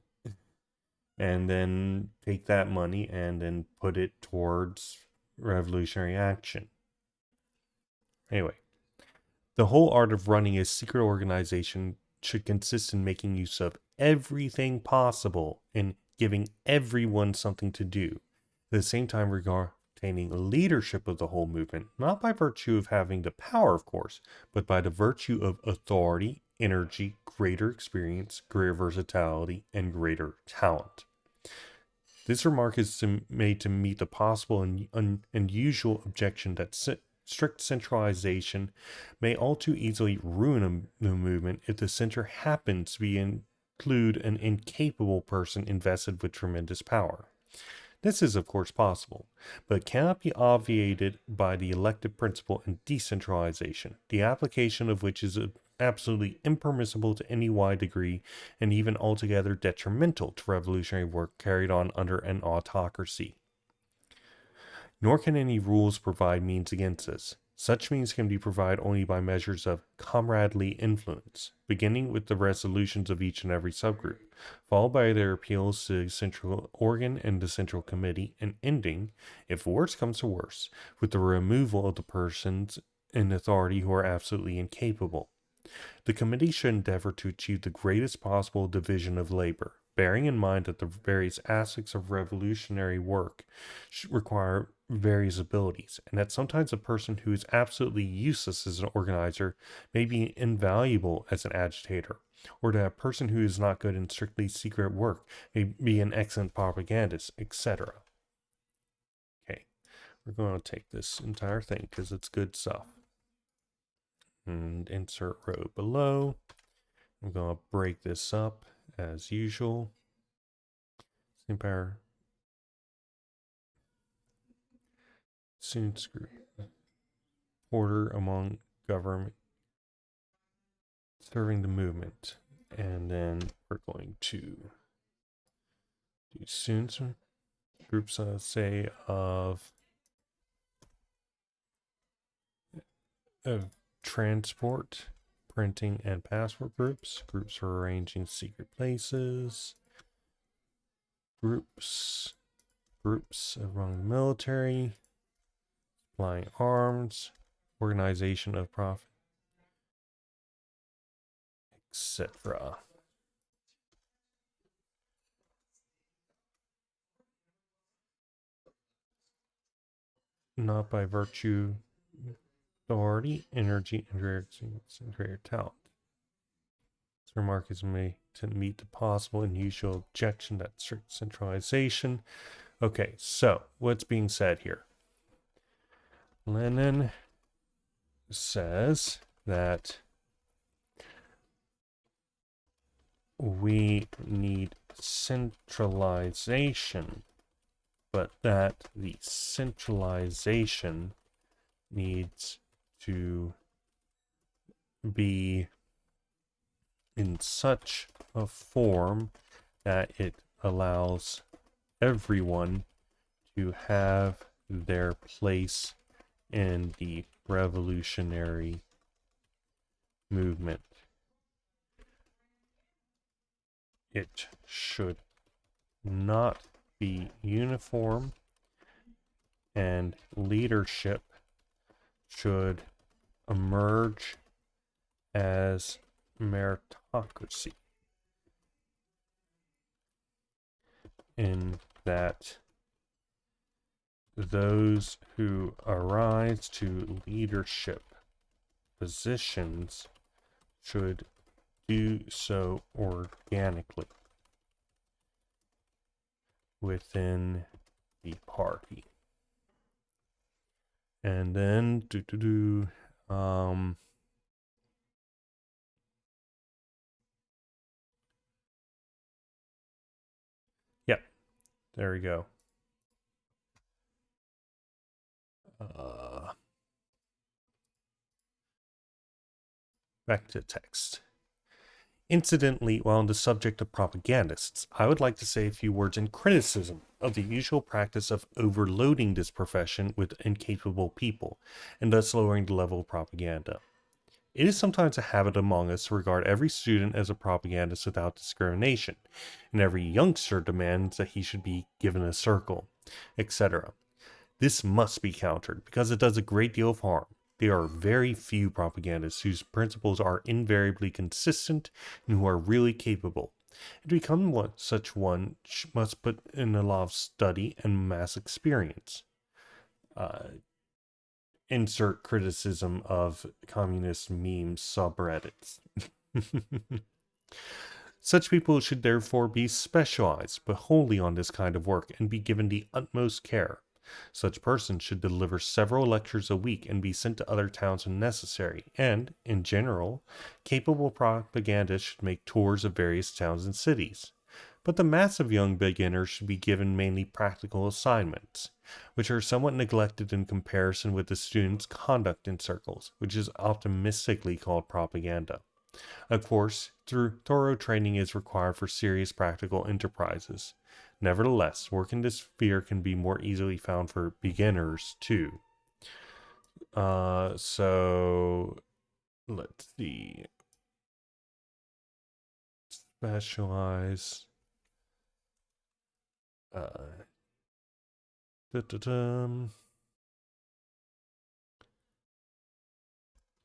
and then take that money and then put it towards revolutionary action. Anyway, the whole art of running a secret organization should consist in making use of everything possible and giving everyone something to do. At the same time, retaining leadership of the whole movement, not by virtue of having the power, of course, but by the virtue of authority, energy, greater experience, greater versatility, and greater talent. This remark is made to meet the possible and unusual objection that strict centralization may all too easily ruin the movement if the center happens to include an incapable person invested with tremendous power. This is, of course, possible, but cannot be obviated by the elective principle in decentralization, the application of which is absolutely impermissible to any wide degree and even altogether detrimental to revolutionary work carried on under an autocracy. Nor can any rules provide means against this. Such means can be provided only by measures of comradely influence, beginning with the resolutions of each and every subgroup, followed by their appeals to the central organ and the central committee, and ending, if worse comes to worse, with the removal of the persons in authority who are absolutely incapable. The committee should endeavor to achieve the greatest possible division of labor, bearing in mind that the various aspects of revolutionary work require various abilities, and that sometimes a person who is absolutely useless as an organizer may be invaluable as an agitator, or that a person who is not good in strictly secret work may be an excellent propagandist, etc. Okay, we're going to take this entire thing because it's good stuff. And insert row below. I'm going to break this up as usual. Empire. Soon screw. Order among government serving the movement. And then we're going to do soon groups, say, of transport, printing, and passport groups. Groups for arranging secret places. Groups among the military, supplying arms, organization of profit, etc. Not by virtue, authority, energy, and greater talent. This remark is made to meet the possible and usual objection that strict centralization. Okay, so what's being said here? Lenin says that we need centralization, but that the centralization needs to be in such a form that it allows everyone to have their place in the revolutionary movement. It should not be uniform, and leadership should emerge as meritocracy, in that those who arise to leadership positions should do so organically within the party. And then yeah, there we go. Back to text. Incidentally, while on the subject of propagandists, I would like to say a few words in criticism of the usual practice of overloading this profession with incapable people, and thus lowering the level of propaganda. It is sometimes a habit among us to regard every student as a propagandist without discrimination, and every youngster demands that he should be given a circle, etc. This must be countered, because it does a great deal of harm. There are very few propagandists whose principles are invariably consistent and who are really capable. To become such one must put in a lot of study and mass experience. Uh, Insert criticism of communist meme subreddits. Such people should therefore be specialized, but wholly on this kind of work, and be given the utmost care. Such persons should deliver several lectures a week and be sent to other towns when necessary, and, in general, capable propagandists should make tours of various towns and cities. But the mass of young beginners should be given mainly practical assignments, which are somewhat neglected in comparison with the students' conduct in circles, which is optimistically called propaganda. Of course, thorough training is required for serious practical enterprises. Nevertheless, work in this sphere can be more easily found for beginners, too. So, let's see. Specialize.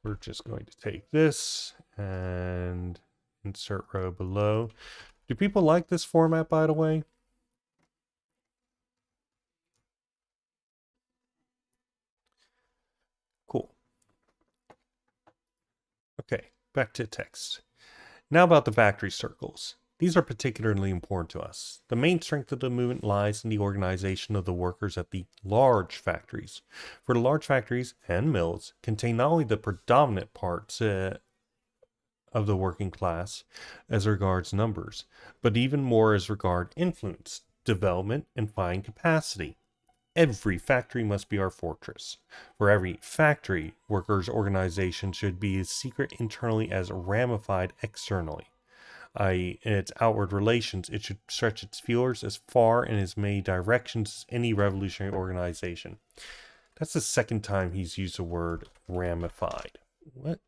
We're just going to take this and insert row below. Do people like this format, by the way? Cool. Okay, back to text. Now about the factory circles. These are particularly important to us. The main strength of the movement lies in the organization of the workers at the large factories. For the large factories and mills contain not only the predominant parts of the working class as regards numbers, but even more as regard influence, development, and buying capacity. Every factory must be our fortress. For every factory, workers' organization should be as secret internally as ramified externally. I.e., in its outward relations, it should stretch its feelers as far in as many directions as any revolutionary organization. That's the second time he's used the word ramified. What?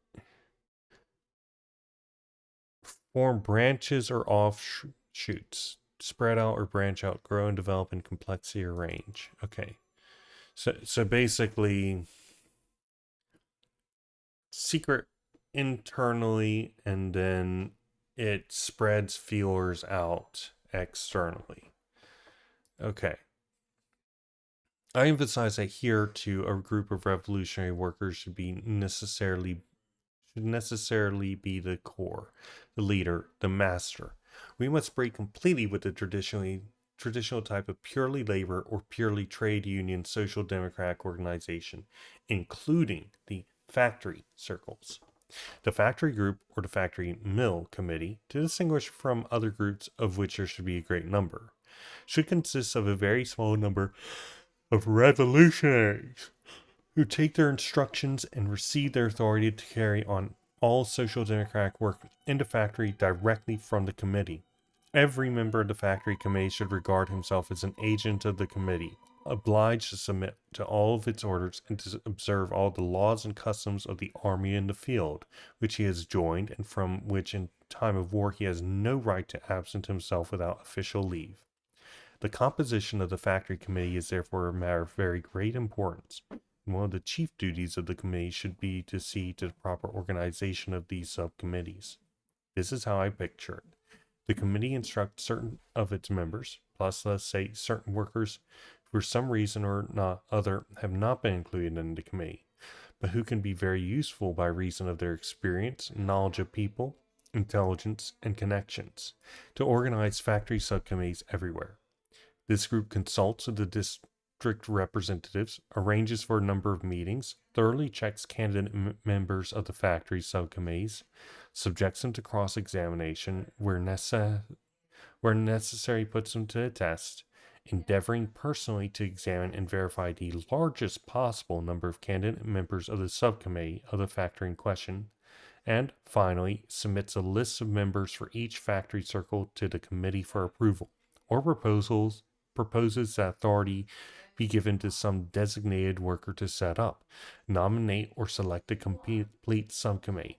Form branches or offshoots. Spread out or branch out, grow and develop in complexity or range. Okay. So basically, secret internally, and then it spreads feelers out externally. Okay. I emphasize that here too, a group of revolutionary workers should necessarily be the core, the leader, the master. We must break completely with the traditional type of purely labor or purely trade union social democratic organization, including the factory circles. The factory group or the factory mill committee, to distinguish from other groups of which there should be a great number, should consist of a very small number of revolutionaries who take their instructions and receive their authority to carry on all social democratic work in the factory directly from the committee. Every member of the factory committee should regard himself as an agent of the committee, obliged to submit to all of its orders and to observe all the laws and customs of the army in the field, which he has joined and from which in time of war he has no right to absent himself without official leave. The composition of the factory committee is therefore a matter of very great importance. One of the chief duties of the committee should be to see to the proper organization of these subcommittees. This is how I picture it. The committee instructs certain of its members, plus let's say certain workers who for some reason or not other have not been included in the committee, but who can be very useful by reason of their experience, knowledge of people, intelligence, and connections, to organize factory subcommittees everywhere. This group consults with the district representatives, arranges for a number of meetings, thoroughly checks candidate members of the factory subcommittees, subjects them to cross-examination where necessary puts them to the test, endeavoring personally to examine and verify the largest possible number of candidate members of the subcommittee of the factory in question, and finally submits a list of members for each factory circle to the committee for approval, or proposes that authority be given to some designated worker to set up, nominate, or select a complete subcommittee.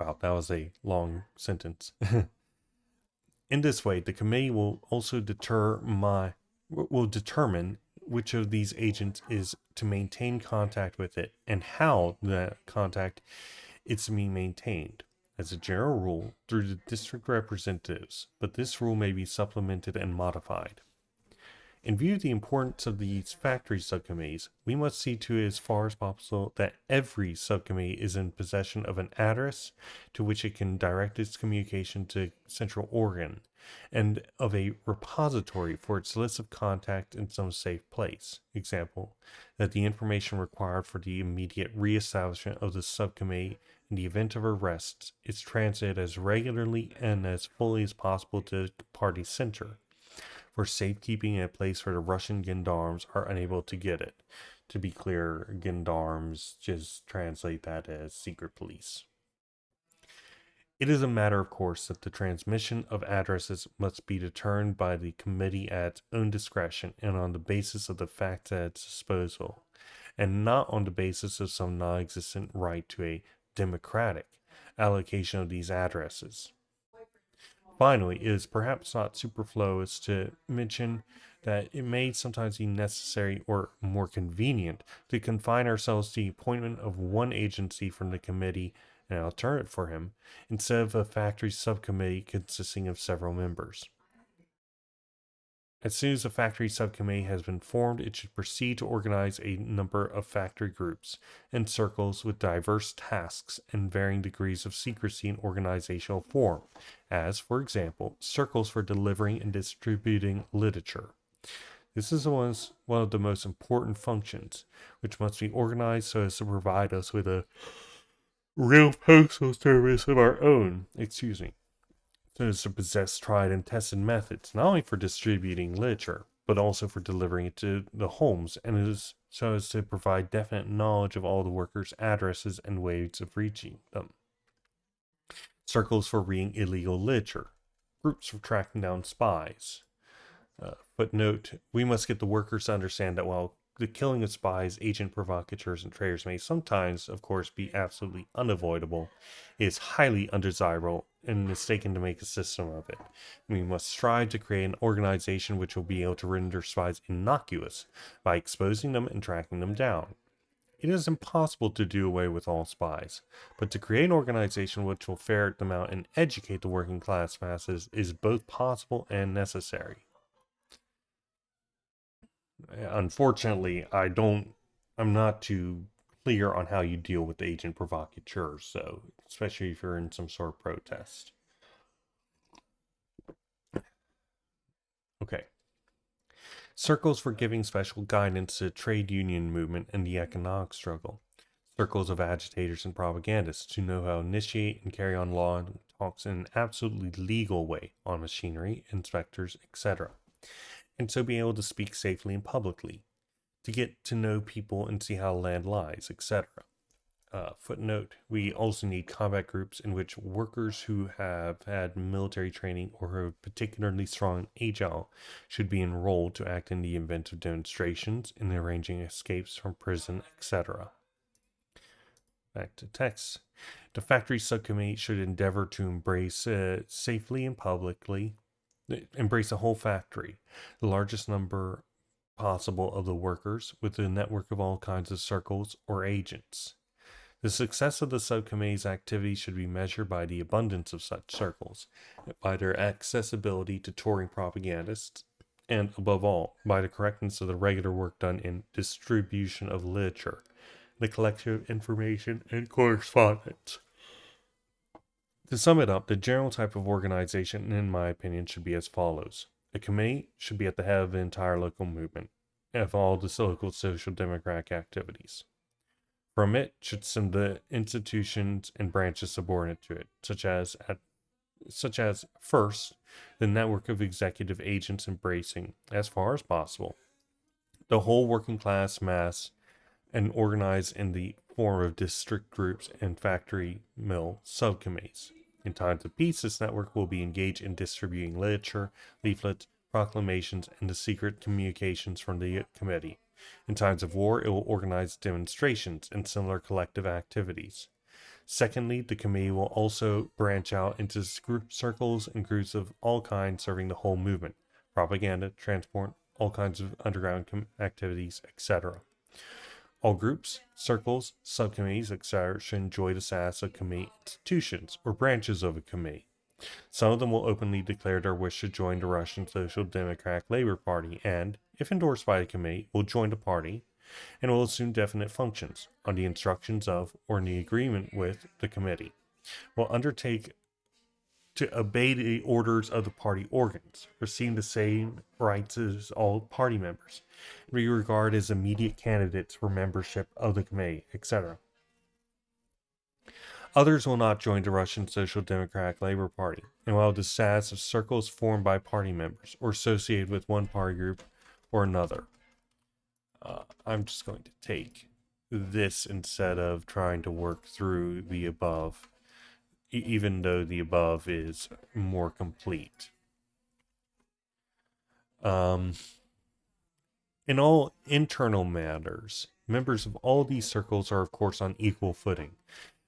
Wow, that was a long sentence. In this way, the committee will also determine which of these agents is to maintain contact with it and how that contact is to be maintained. as a general rule, through the district representatives, but this rule may be supplemented and modified. In view of the importance of these factory subcommittees, we must see to it as far as possible that every subcommittee is in possession of an address to which it can direct its communication to central organ, and of a repository for its list of contact in some safe place. Example, that the information required for the immediate reestablishment of the subcommittee in the event of arrests is transmitted as regularly and as fully as possible to the party center, for safekeeping in a place where the Russian gendarmes are unable to get it. To be clear, gendarmes just translate that as secret police. It is a matter of course that the transmission of addresses must be determined by the committee at its own discretion and on the basis of the facts at its disposal, and not on the basis of some non-existent right to a democratic allocation of these addresses. Finally, it is perhaps not superfluous to mention that it may sometimes be necessary or more convenient to confine ourselves to the appointment of one agency from the committee, an alternate for him, instead of a factory subcommittee consisting of several members. As soon as a factory subcommittee has been formed, it should proceed to organize a number of factory groups and circles with diverse tasks and varying degrees of secrecy and organizational form, as, for example, circles for delivering and distributing literature. This is one of the most important functions, which must be organized so as to provide us with a real postal service of our own. So as to possess tried and tested methods, not only for distributing literature, but also for delivering it to the homes, and is so as to provide definite knowledge of all the workers' addresses and ways of reaching them. Circles for reading illegal literature, groups for tracking down spies. Footnote, we must get the workers to understand that while the killing of spies, agent provocateurs, and traitors may sometimes, of course, be absolutely unavoidable, it is highly undesirable and mistaken to make a system of it. We must strive to create an organization which will be able to render spies innocuous by exposing them and tracking them down. It is impossible to do away with all spies, but to create an organization which will ferret them out and educate the working class masses is both possible and necessary. Unfortunately, I'm not too clear on how you deal with agent provocateurs, so especially if you're in some sort of protest. Okay. Circles for giving special guidance to the trade union movement and the economic struggle. Circles of agitators and propagandists to know how to initiate and carry on law talks in an absolutely legal way on machinery, inspectors, etc., and so being able to speak safely and publicly, to get to know people and see how land lies, etc. Footnote, we also need combat groups in which workers who have had military training or are particularly strong and agile should be enrolled to act in the event of demonstrations, in arranging escapes from prison, etc. Back to text. The factory subcommittee should endeavor to embrace safely and publicly embrace the whole factory, the largest number possible of the workers, with a network of all kinds of circles or agents. The success of the subcommittee's activity should be measured by the abundance of such circles, by their accessibility to touring propagandists, and above all, by the correctness of the regular work done in distribution of literature, the collection of information, and correspondence. To sum it up, the general type of organization, in my opinion, should be as follows. A committee should be at the head of the entire local movement, of all the local social democratic activities. From it should stem the institutions and branches subordinate to it, such as first, the network of executive agents embracing, as far as possible, the whole working class mass and organized in the form of district groups and factory mill subcommittees. In times of peace, this network will be engaged in distributing literature, leaflets, proclamations, and the secret communications from the committee. In times of war, it will organize demonstrations and similar collective activities. Secondly, the committee will also branch out into circles and groups of all kinds serving the whole movement, propaganda, transport, all kinds of underground activities, etc. All groups, circles, subcommittees, etc. should enjoy the status of committee institutions or branches of a committee. Some of them will openly declare their wish to join the Russian Social Democratic Labor Party and, if endorsed by the committee, will join the party and will assume definite functions on the instructions of or in the agreement with the committee, will undertake to obey the orders of the party organs, receive the same rights as all party members, be regarded as immediate candidates for membership of the committee, etc. Others will not join the Russian Social Democratic Labor Party, and will have the status of circles formed by party members or associated with one party group or another. I'm just going to take this instead of trying to work through the above, even though the above is more complete. In all internal matters, members of all these circles are, of course, on equal footing,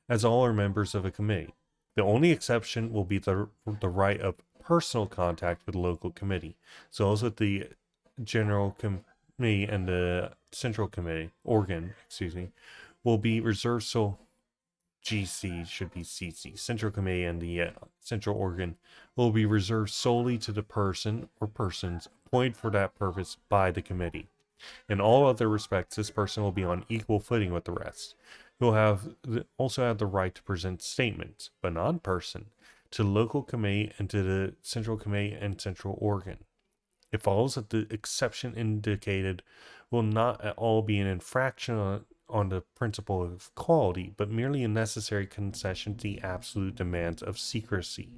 as all are members of a committee. The only exception will be the right of personal contact with the local committee, so as with the general committee and the central committee organ, will be reserved. So GC should be CC. Central committee and the central organ will be reserved solely to the person or persons appointed for that purpose by the committee. In all other respects, this person will be on equal footing with the rest. He will also have the right to present statements, but not in person, to the local committee and to the central committee and central organ. It follows that the exception indicated will not at all be an infraction on the principle of equality, but merely a necessary concession to the absolute demands of secrecy.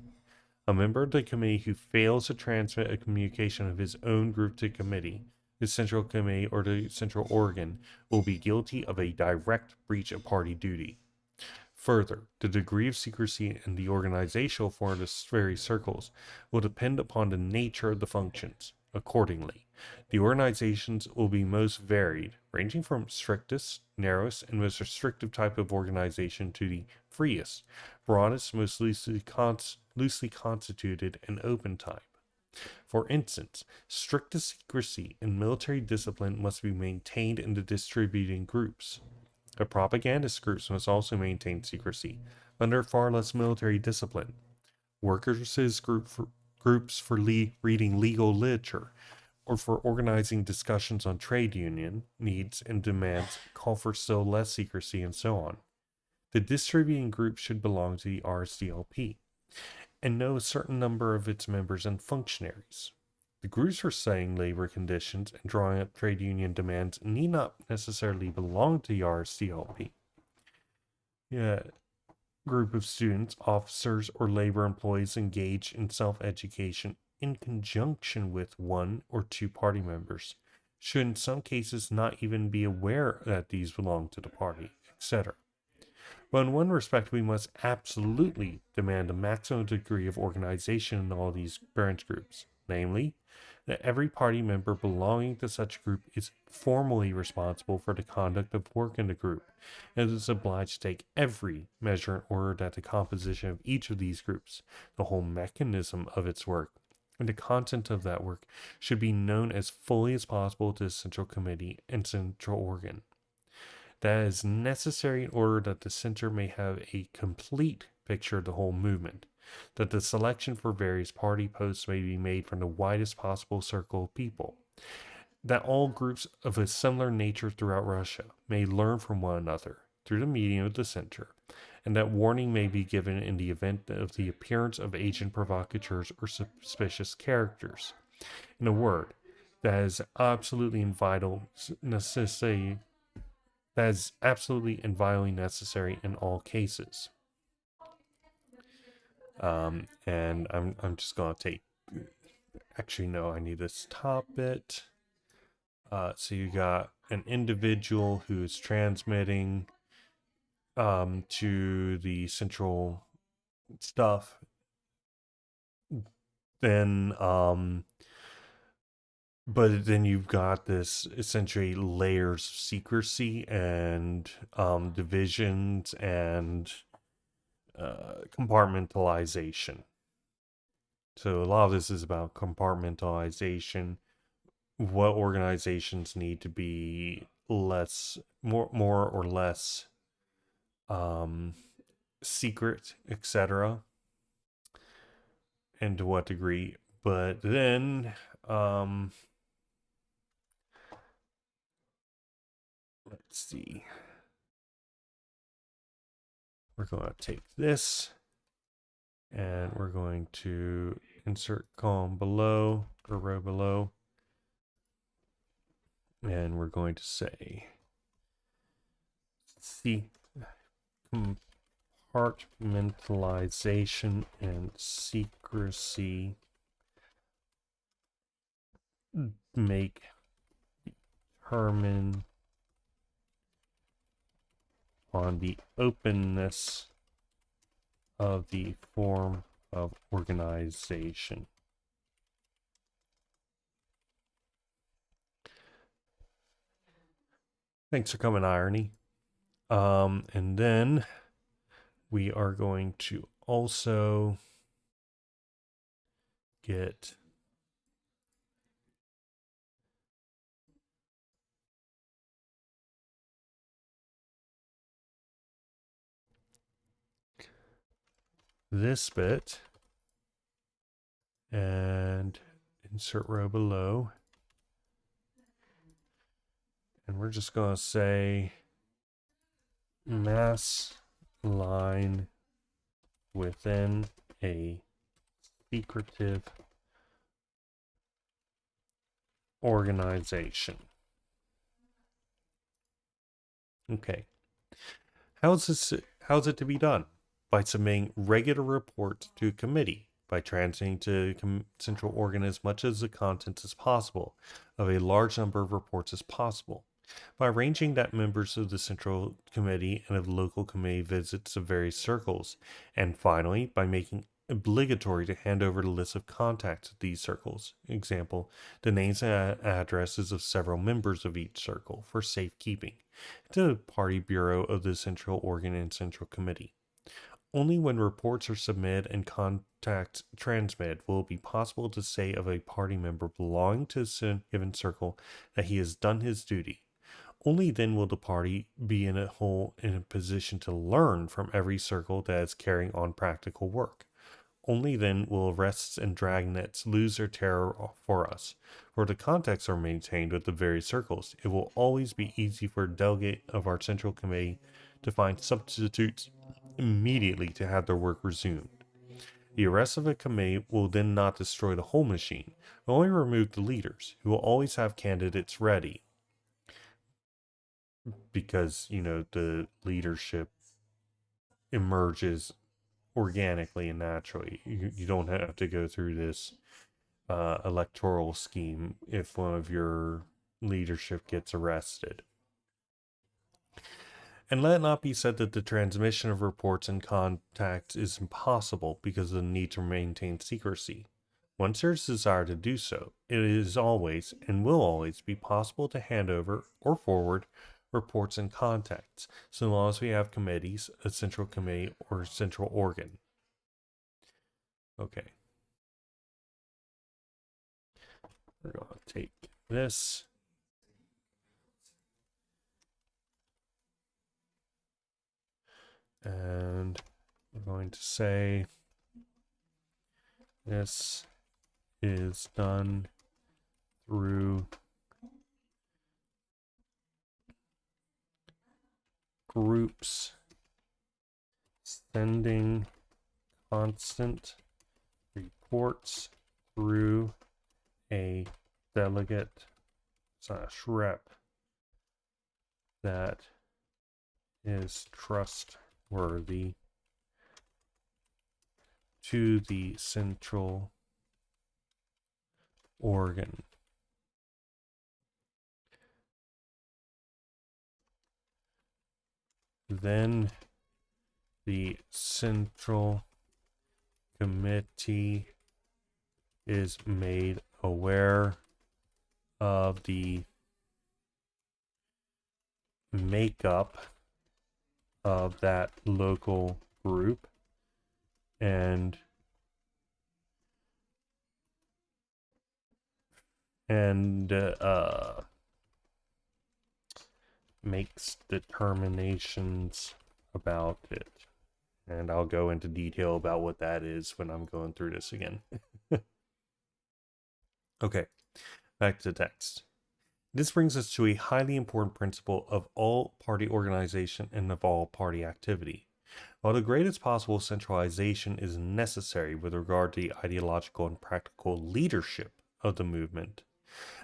A member of the committee who fails to transmit a communication of his own group to the committee, the central committee, or the central organ will be guilty of a direct breach of party duty. Further, the degree of secrecy in the organizational form of the various circles will depend upon the nature of the functions. Accordingly, the organizations will be most varied, ranging from strictest, narrowest, and most restrictive type of organization to the freest, broadest, most loosely constituted, and open type. For instance, strictest secrecy and military discipline must be maintained in the distributing groups. The propagandist groups must also maintain secrecy, under far less military discipline. Workers' groups for reading legal literature, or for organizing discussions on trade union needs and demands call for still less secrecy, and so on. The distributing group should belong to the RSDLP, and know a certain number of its members and functionaries. The groups for setting labor conditions and drawing up trade union demands need not necessarily belong to the RSDLP. Group of students, officers, or labor employees engaged in self-education in conjunction with one or two party members should in some cases not even be aware that these belong to the party, etc. But in one respect, we must absolutely demand a maximum degree of organization in all these branch groups, namely, that every party member belonging to such a group is formally responsible for the conduct of work in the group, and is obliged to take every measure in order that the composition of each of these groups, the whole mechanism of its work, and the content of that work should be known as fully as possible to the central committee and central organ. That is necessary in order that the center may have a complete picture of the whole movement, that the selection for various party posts may be made from the widest possible circle of people, that all groups of a similar nature throughout Russia may learn from one another through the medium of the center, and that warning may be given in the event of the appearance of agent provocateurs or suspicious characters. In a word, that is absolutely and vitally necessary in all cases. And I'm just gonna take. Actually, no, I need to stop it. So you got an individual who is transmitting to the central stuff. Then but then you've got this essentially layers of secrecy and divisions and compartmentalization. So a lot of this is about compartmentalization, what organizations need to be more or less secret, etc., and to what degree. But then, let's see. We're going to take this and we're going to insert column below or row below. And we're going to say C compartmentalization and secrecy make determine on the openness of the form of organization. Thanks for coming, Irony. And then we are going to also get this bit and insert row below. And we're just going to say mass line within a secretive organization. Okay. How's it to be done? By submitting regular reports to a committee, by transmitting to central organ as much of the contents as possible, of a large number of reports as possible, by arranging that members of the central committee and of local committee visits of various circles, and finally, by making obligatory to hand over the list of contacts of these circles. Example, the names and addresses of several members of each circle for safekeeping, to the party bureau of the central organ and central committee. Only when reports are submitted and contacts transmitted will it be possible to say of a party member belonging to a given circle that he has done his duty. Only then will the party be in a position to learn from every circle that is carrying on practical work. Only then will arrests and dragnets lose their terror for us. For the contacts are maintained with the various circles, it will always be easy for a delegate of our central committee to find substitutes immediately to have their work resumed. The arrest of a committee will then not destroy the whole machine, but only remove the leaders, who will always have candidates ready. Because, the leadership emerges organically and naturally. You don't have to go through this electoral scheme if one of your leadership gets arrested. And let it not be said that the transmission of reports and contacts is impossible because of the need to maintain secrecy. Once there is desire to do so, it is always and will always be possible to hand over or forward reports and contacts, so long as we have committees, a central committee, or central organ. Okay. We're going to take this. And we're going to say this is done through groups sending constant reports through a delegate / rep that is trustworthy to the central organ. Then the central committee is made aware of the makeup of that local group and makes determinations about it. And I'll go into detail about what that is when I'm going through this again. Okay, back to the text. This brings us to a highly important principle of all party organization and of all party activity. While the greatest possible centralization is necessary with regard to the ideological and practical leadership of the movement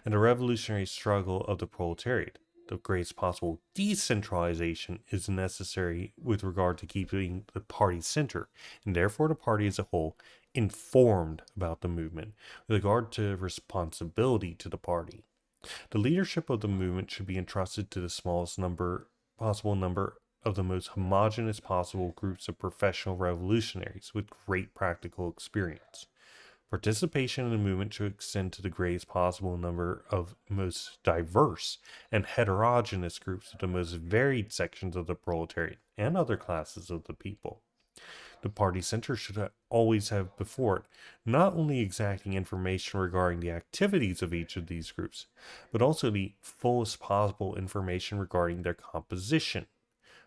and the revolutionary struggle of the proletariat, the greatest possible decentralization is necessary with regard to keeping the party center, and therefore the party as a whole, informed about the movement with regard to responsibility to the party. The leadership of the movement should be entrusted to the smallest possible number of the most homogeneous possible groups of professional revolutionaries with great practical experience. Participation in the movement should extend to the greatest possible number of most diverse and heterogeneous groups of the most varied sections of the proletariat and other classes of the people. The party center should always have before it not only exacting information regarding the activities of each of these groups, but also the fullest possible information regarding their composition.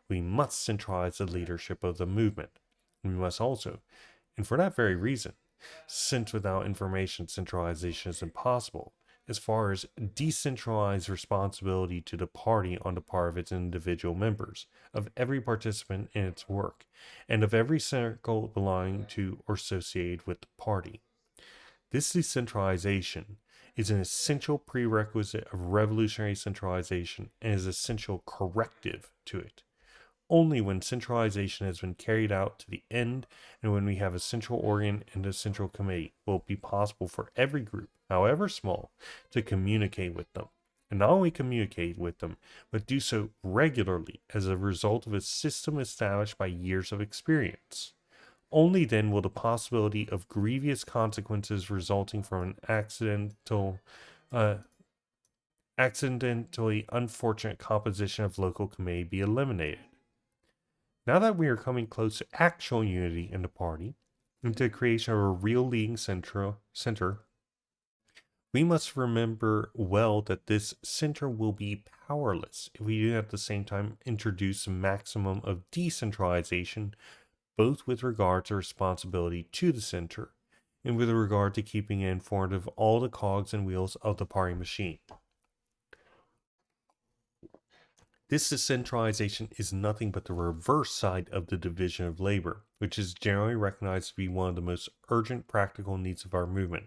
We must centralize the leadership of the movement. We must also, and for that very reason, since without information centralization is impossible, as far as decentralized responsibility to the party on the part of its individual members, of every participant in its work, and of every circle belonging to or associated with the party. This decentralization is an essential prerequisite of revolutionary centralization and is an essential corrective to it. Only when centralization has been carried out to the end and when we have a central organ and a central committee will it be possible for every group, however small, to communicate with them. And not only communicate with them, but do so regularly as a result of a system established by years of experience. Only then will the possibility of grievous consequences resulting from an accidentally unfortunate composition of local committee be eliminated. Now that we are coming close to actual unity in the party, and to the creation of a real leading center, we must remember well that this center will be powerless if we do at the same time introduce a maximum of decentralization, both with regard to responsibility to the center and with regard to keeping it informed of all the cogs and wheels of the party machine. This decentralization is nothing but the reverse side of the division of labor, which is generally recognized to be one of the most urgent practical needs of our movement.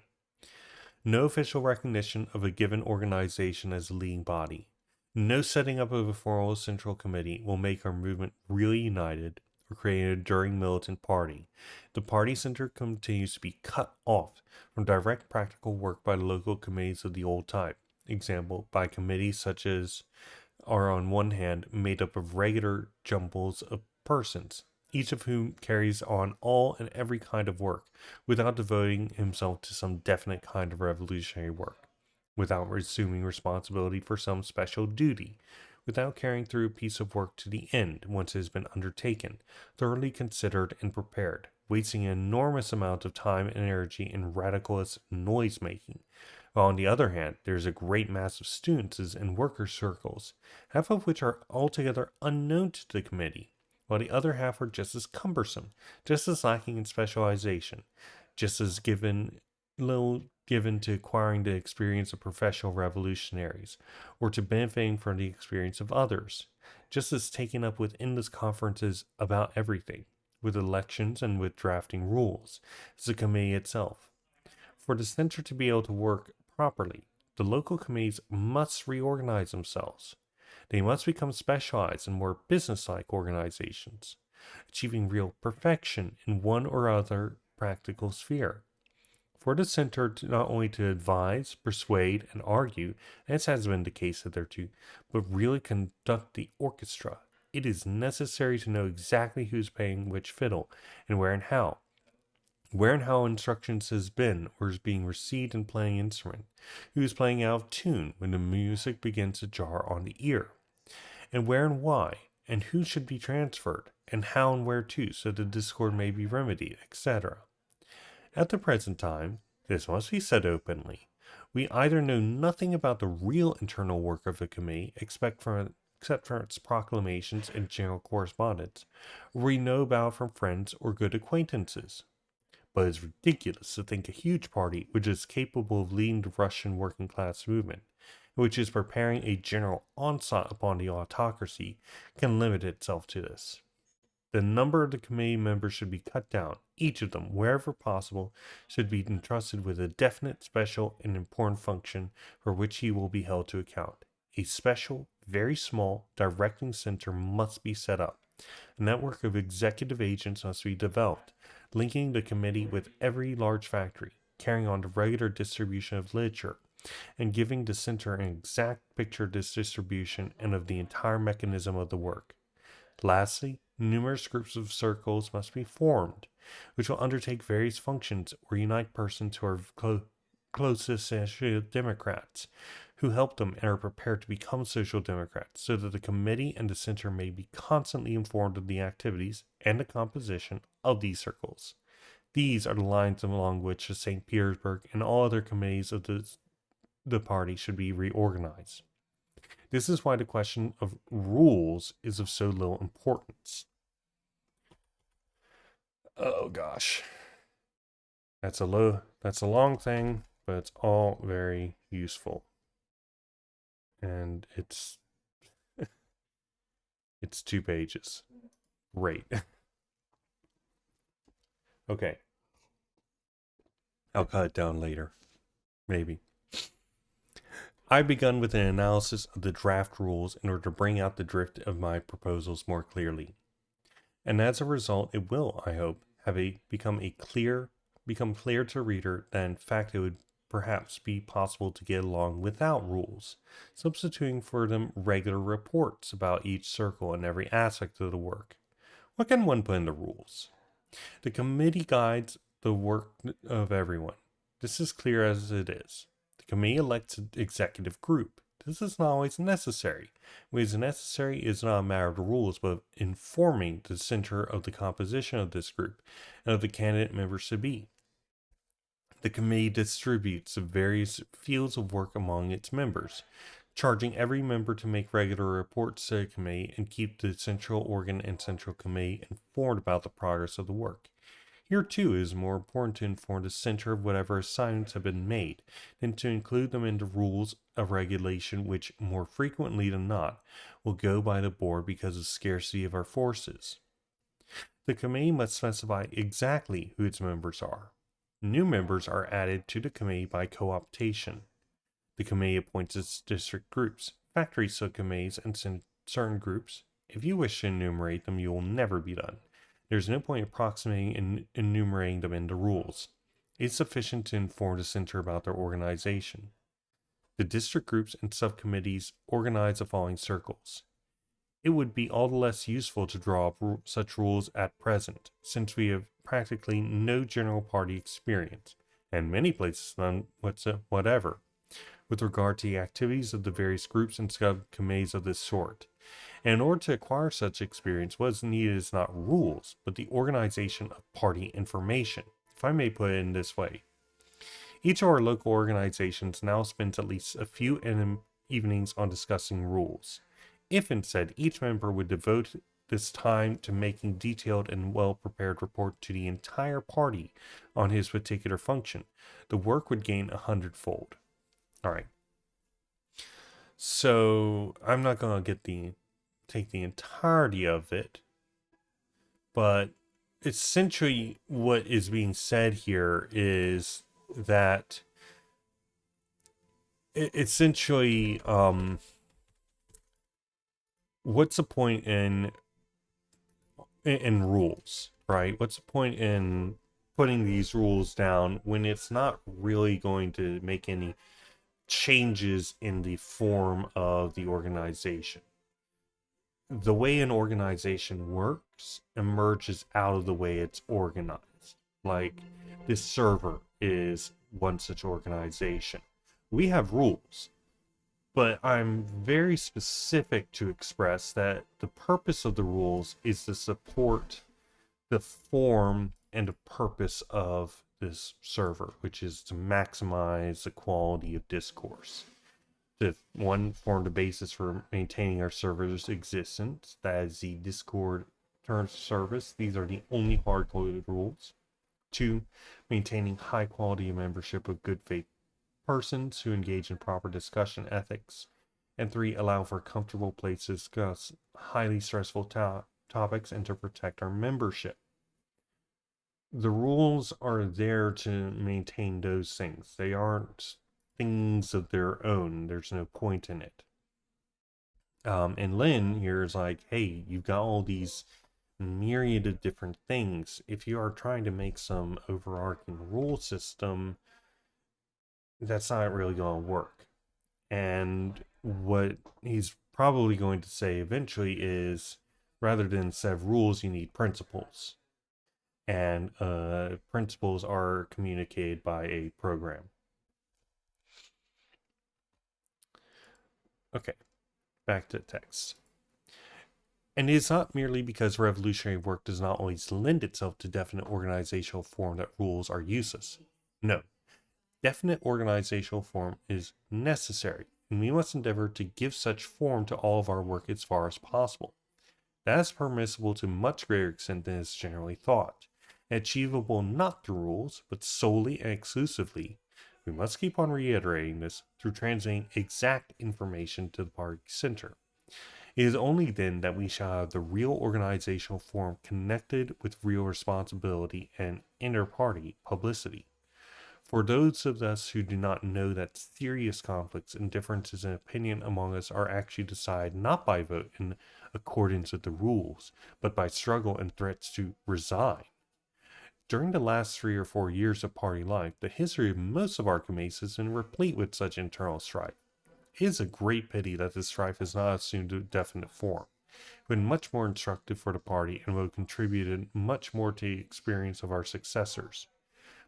No official recognition of a given organization as a leading body, no setting up of a formal central committee will make our movement really united or create an enduring militant party. The party center continues to be cut off from direct practical work by the local committees of the old type. Example, by committees such as are on one hand made up of regular jumbles of persons, each of whom carries on all and every kind of work, without devoting himself to some definite kind of revolutionary work, without assuming responsibility for some special duty, without carrying through a piece of work to the end once it has been undertaken, thoroughly considered and prepared, wasting an enormous amount of time and energy in radicalist noise-making, while on the other hand, there is a great mass of students and worker circles, half of which are altogether unknown to the committee, while the other half are just as cumbersome, just as lacking in specialization, just as little given to acquiring the experience of professional revolutionaries, or to benefiting from the experience of others, just as taken up with endless conferences about everything, with elections and with drafting rules, as the committee itself. For the center to be able to work properly, the local committees must reorganize themselves. They must become specialized and more business-like organizations, achieving real perfection in one or other practical sphere. For the center not only to advise, persuade, and argue, as has been the case hitherto, but really conduct the orchestra, it is necessary to know exactly who's playing which fiddle, and where and how. Where and how instructions has been or is being received in playing instrument, who is playing out of tune when the music begins to jar on the ear, and where and why, and who should be transferred, and how and where to, so the discord may be remedied, etc. At the present time, this must be said openly, we either know nothing about the real internal work of the committee, except from except for its proclamations and general correspondence, we know about from friends or good acquaintances. But it's ridiculous to think a huge party which is capable of leading the Russian working class movement, which is preparing a general onslaught upon the autocracy, can limit itself to this. The number of the committee members should be cut down. Each of them, wherever possible, should be entrusted with a definite, special, and important function for which he will be held to account. A special, very small, directing center must be set up. A network of executive agents must be developed, linking the committee with every large factory, carrying on the regular distribution of literature, and giving the center an exact picture of this distribution and of the entire mechanism of the work. Lastly, numerous groups of circles must be formed, which will undertake various functions or unite persons who are closest social democrats, who help them and are prepared to become social democrats, so that the committee and the center may be constantly informed of the activities and the composition of these circles. These are the lines along which the St. Petersburg and all other committees of the party should be reorganized. This is why the question of rules is of so little importance. Oh gosh. That's a long thing, but it's all very useful. And it's 2 pages. Great. Okay. I'll cut it down later. Maybe. I've begun with an analysis of the draft rules in order to bring out the drift of my proposals more clearly. And as a result, it will, I hope, become clear to the reader that in fact it would perhaps be possible to get along without rules, substituting for them regular reports about each circle and every aspect of the work. What can one put in the rules? The committee guides the work of everyone. This is clear as it is. The committee elects an executive group. This is not always necessary. What is necessary is not a matter of the rules, but of informing the center of the composition of this group and of the candidate members to be. The committee distributes the various fields of work among its members, charging every member to make regular reports to the committee and keep the central organ and central committee informed about the progress of the work. Here, too, it is more important to inform the center of whatever assignments have been made than to include them in the rules of regulation, which, more frequently than not, will go by the board because of scarcity of our forces. The committee must specify exactly who its members are. New members are added to the committee by co-optation. The committee appoints its district groups, factory subcommittees, and certain groups. If you wish to enumerate them, you will never be done. There's no point approximating and enumerating them in the rules. It's sufficient to inform the center about their organization. The district groups and subcommittees organize the following circles. It would be all the less useful to draw up such rules at present, since we have practically no general party experience, and many places none whatever, with regard to the activities of the various groups and subcommittees of this sort. And in order to acquire such experience, what is needed is not rules, but the organization of party information, if I may put it in this way. Each of our local organizations now spends at least a few evenings on discussing rules. If instead each member would devote this time to making detailed and well-prepared report to the entire party on his particular function, the work would gain 100-fold. All right. So I'm not going to take the entirety of it, but essentially what is being said here is that essentially what's the point in rules, right? What's the point in putting these rules down when it's not really going to make any changes in the form of the organization? The way an organization works emerges out of the way it's organized. Like, this server is one such organization. We have rules, but I'm very specific to express that the purpose of the rules is to support the form and the purpose of this server, which is to maximize the quality of discourse. to one, form the basis for maintaining our server's existence. That is the Discord terms of service. These are the only hard-coded rules. Two, maintaining high quality membership of good faith persons who engage in proper discussion ethics. And three, allow for a comfortable place to discuss highly stressful topics and to protect our membership. The rules are there to maintain those things. They aren't things of their own. There's no point in it. And Lin here is like, hey, you've got all these myriad of different things. If you are trying to make some overarching rule system, that's not really going to work. And what he's probably going to say eventually is, rather than set of rules, you need principles. And principles are communicated by a program. Okay, back to text. And it is not merely because revolutionary work does not always lend itself to definite organizational form that rules are useless. No, definite organizational form is necessary, and we must endeavor to give such form to all of our work as far as possible. That is permissible to much greater extent than is generally thought, and achievable not through rules, but solely and exclusively. We must keep on reiterating this through transmitting exact information to the party center. It is only then that we shall have the real organizational form connected with real responsibility and inter-party publicity. For those of us who do not know that serious conflicts and differences in opinion among us are actually decided not by vote in accordance with the rules, but by struggle and threats to resign. During the last 3 or 4 years of party life, the history of most of our committees has been replete with such internal strife. It is a great pity that this strife has not assumed a definite form. It would been much more instructive for the party and would have contributed much more to the experience of our successors.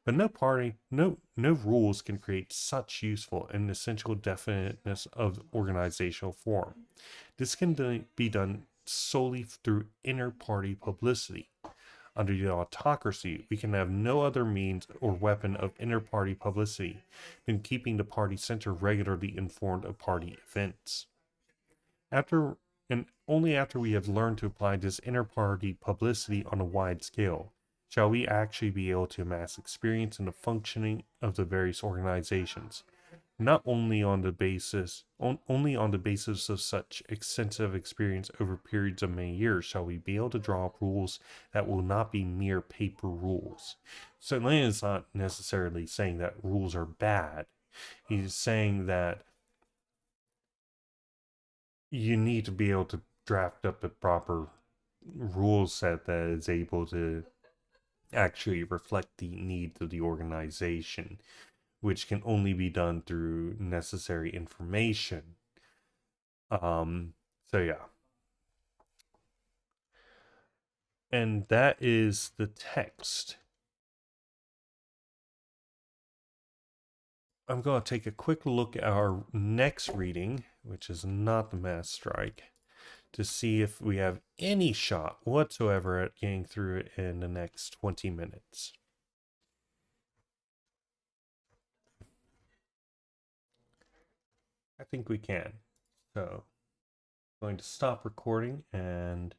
But no rules can create such useful and essential definiteness of organizational form. This can be done solely through inter-party publicity. Under the autocracy, we can have no other means or weapon of inter-party publicity than keeping the party center regularly informed of party events. After and only after we have learned to apply this inter-party publicity on a wide scale shall we actually be able to amass experience in the functioning of the various organizations. Not only on the basis of such extensive experience over periods of many years shall we be able to draw up rules that will not be mere paper rules. So Lenin is not necessarily saying that rules are bad. He's saying that you need to be able to draft up a proper rule set that is able to actually reflect the needs of the organization, which can only be done through necessary information. So yeah. And that is the text. I'm going to take a quick look at our next reading, which is not the mass strike, to see if we have any shot whatsoever at getting through it in the next 20 minutes. I think we can. So, I'm going to stop recording and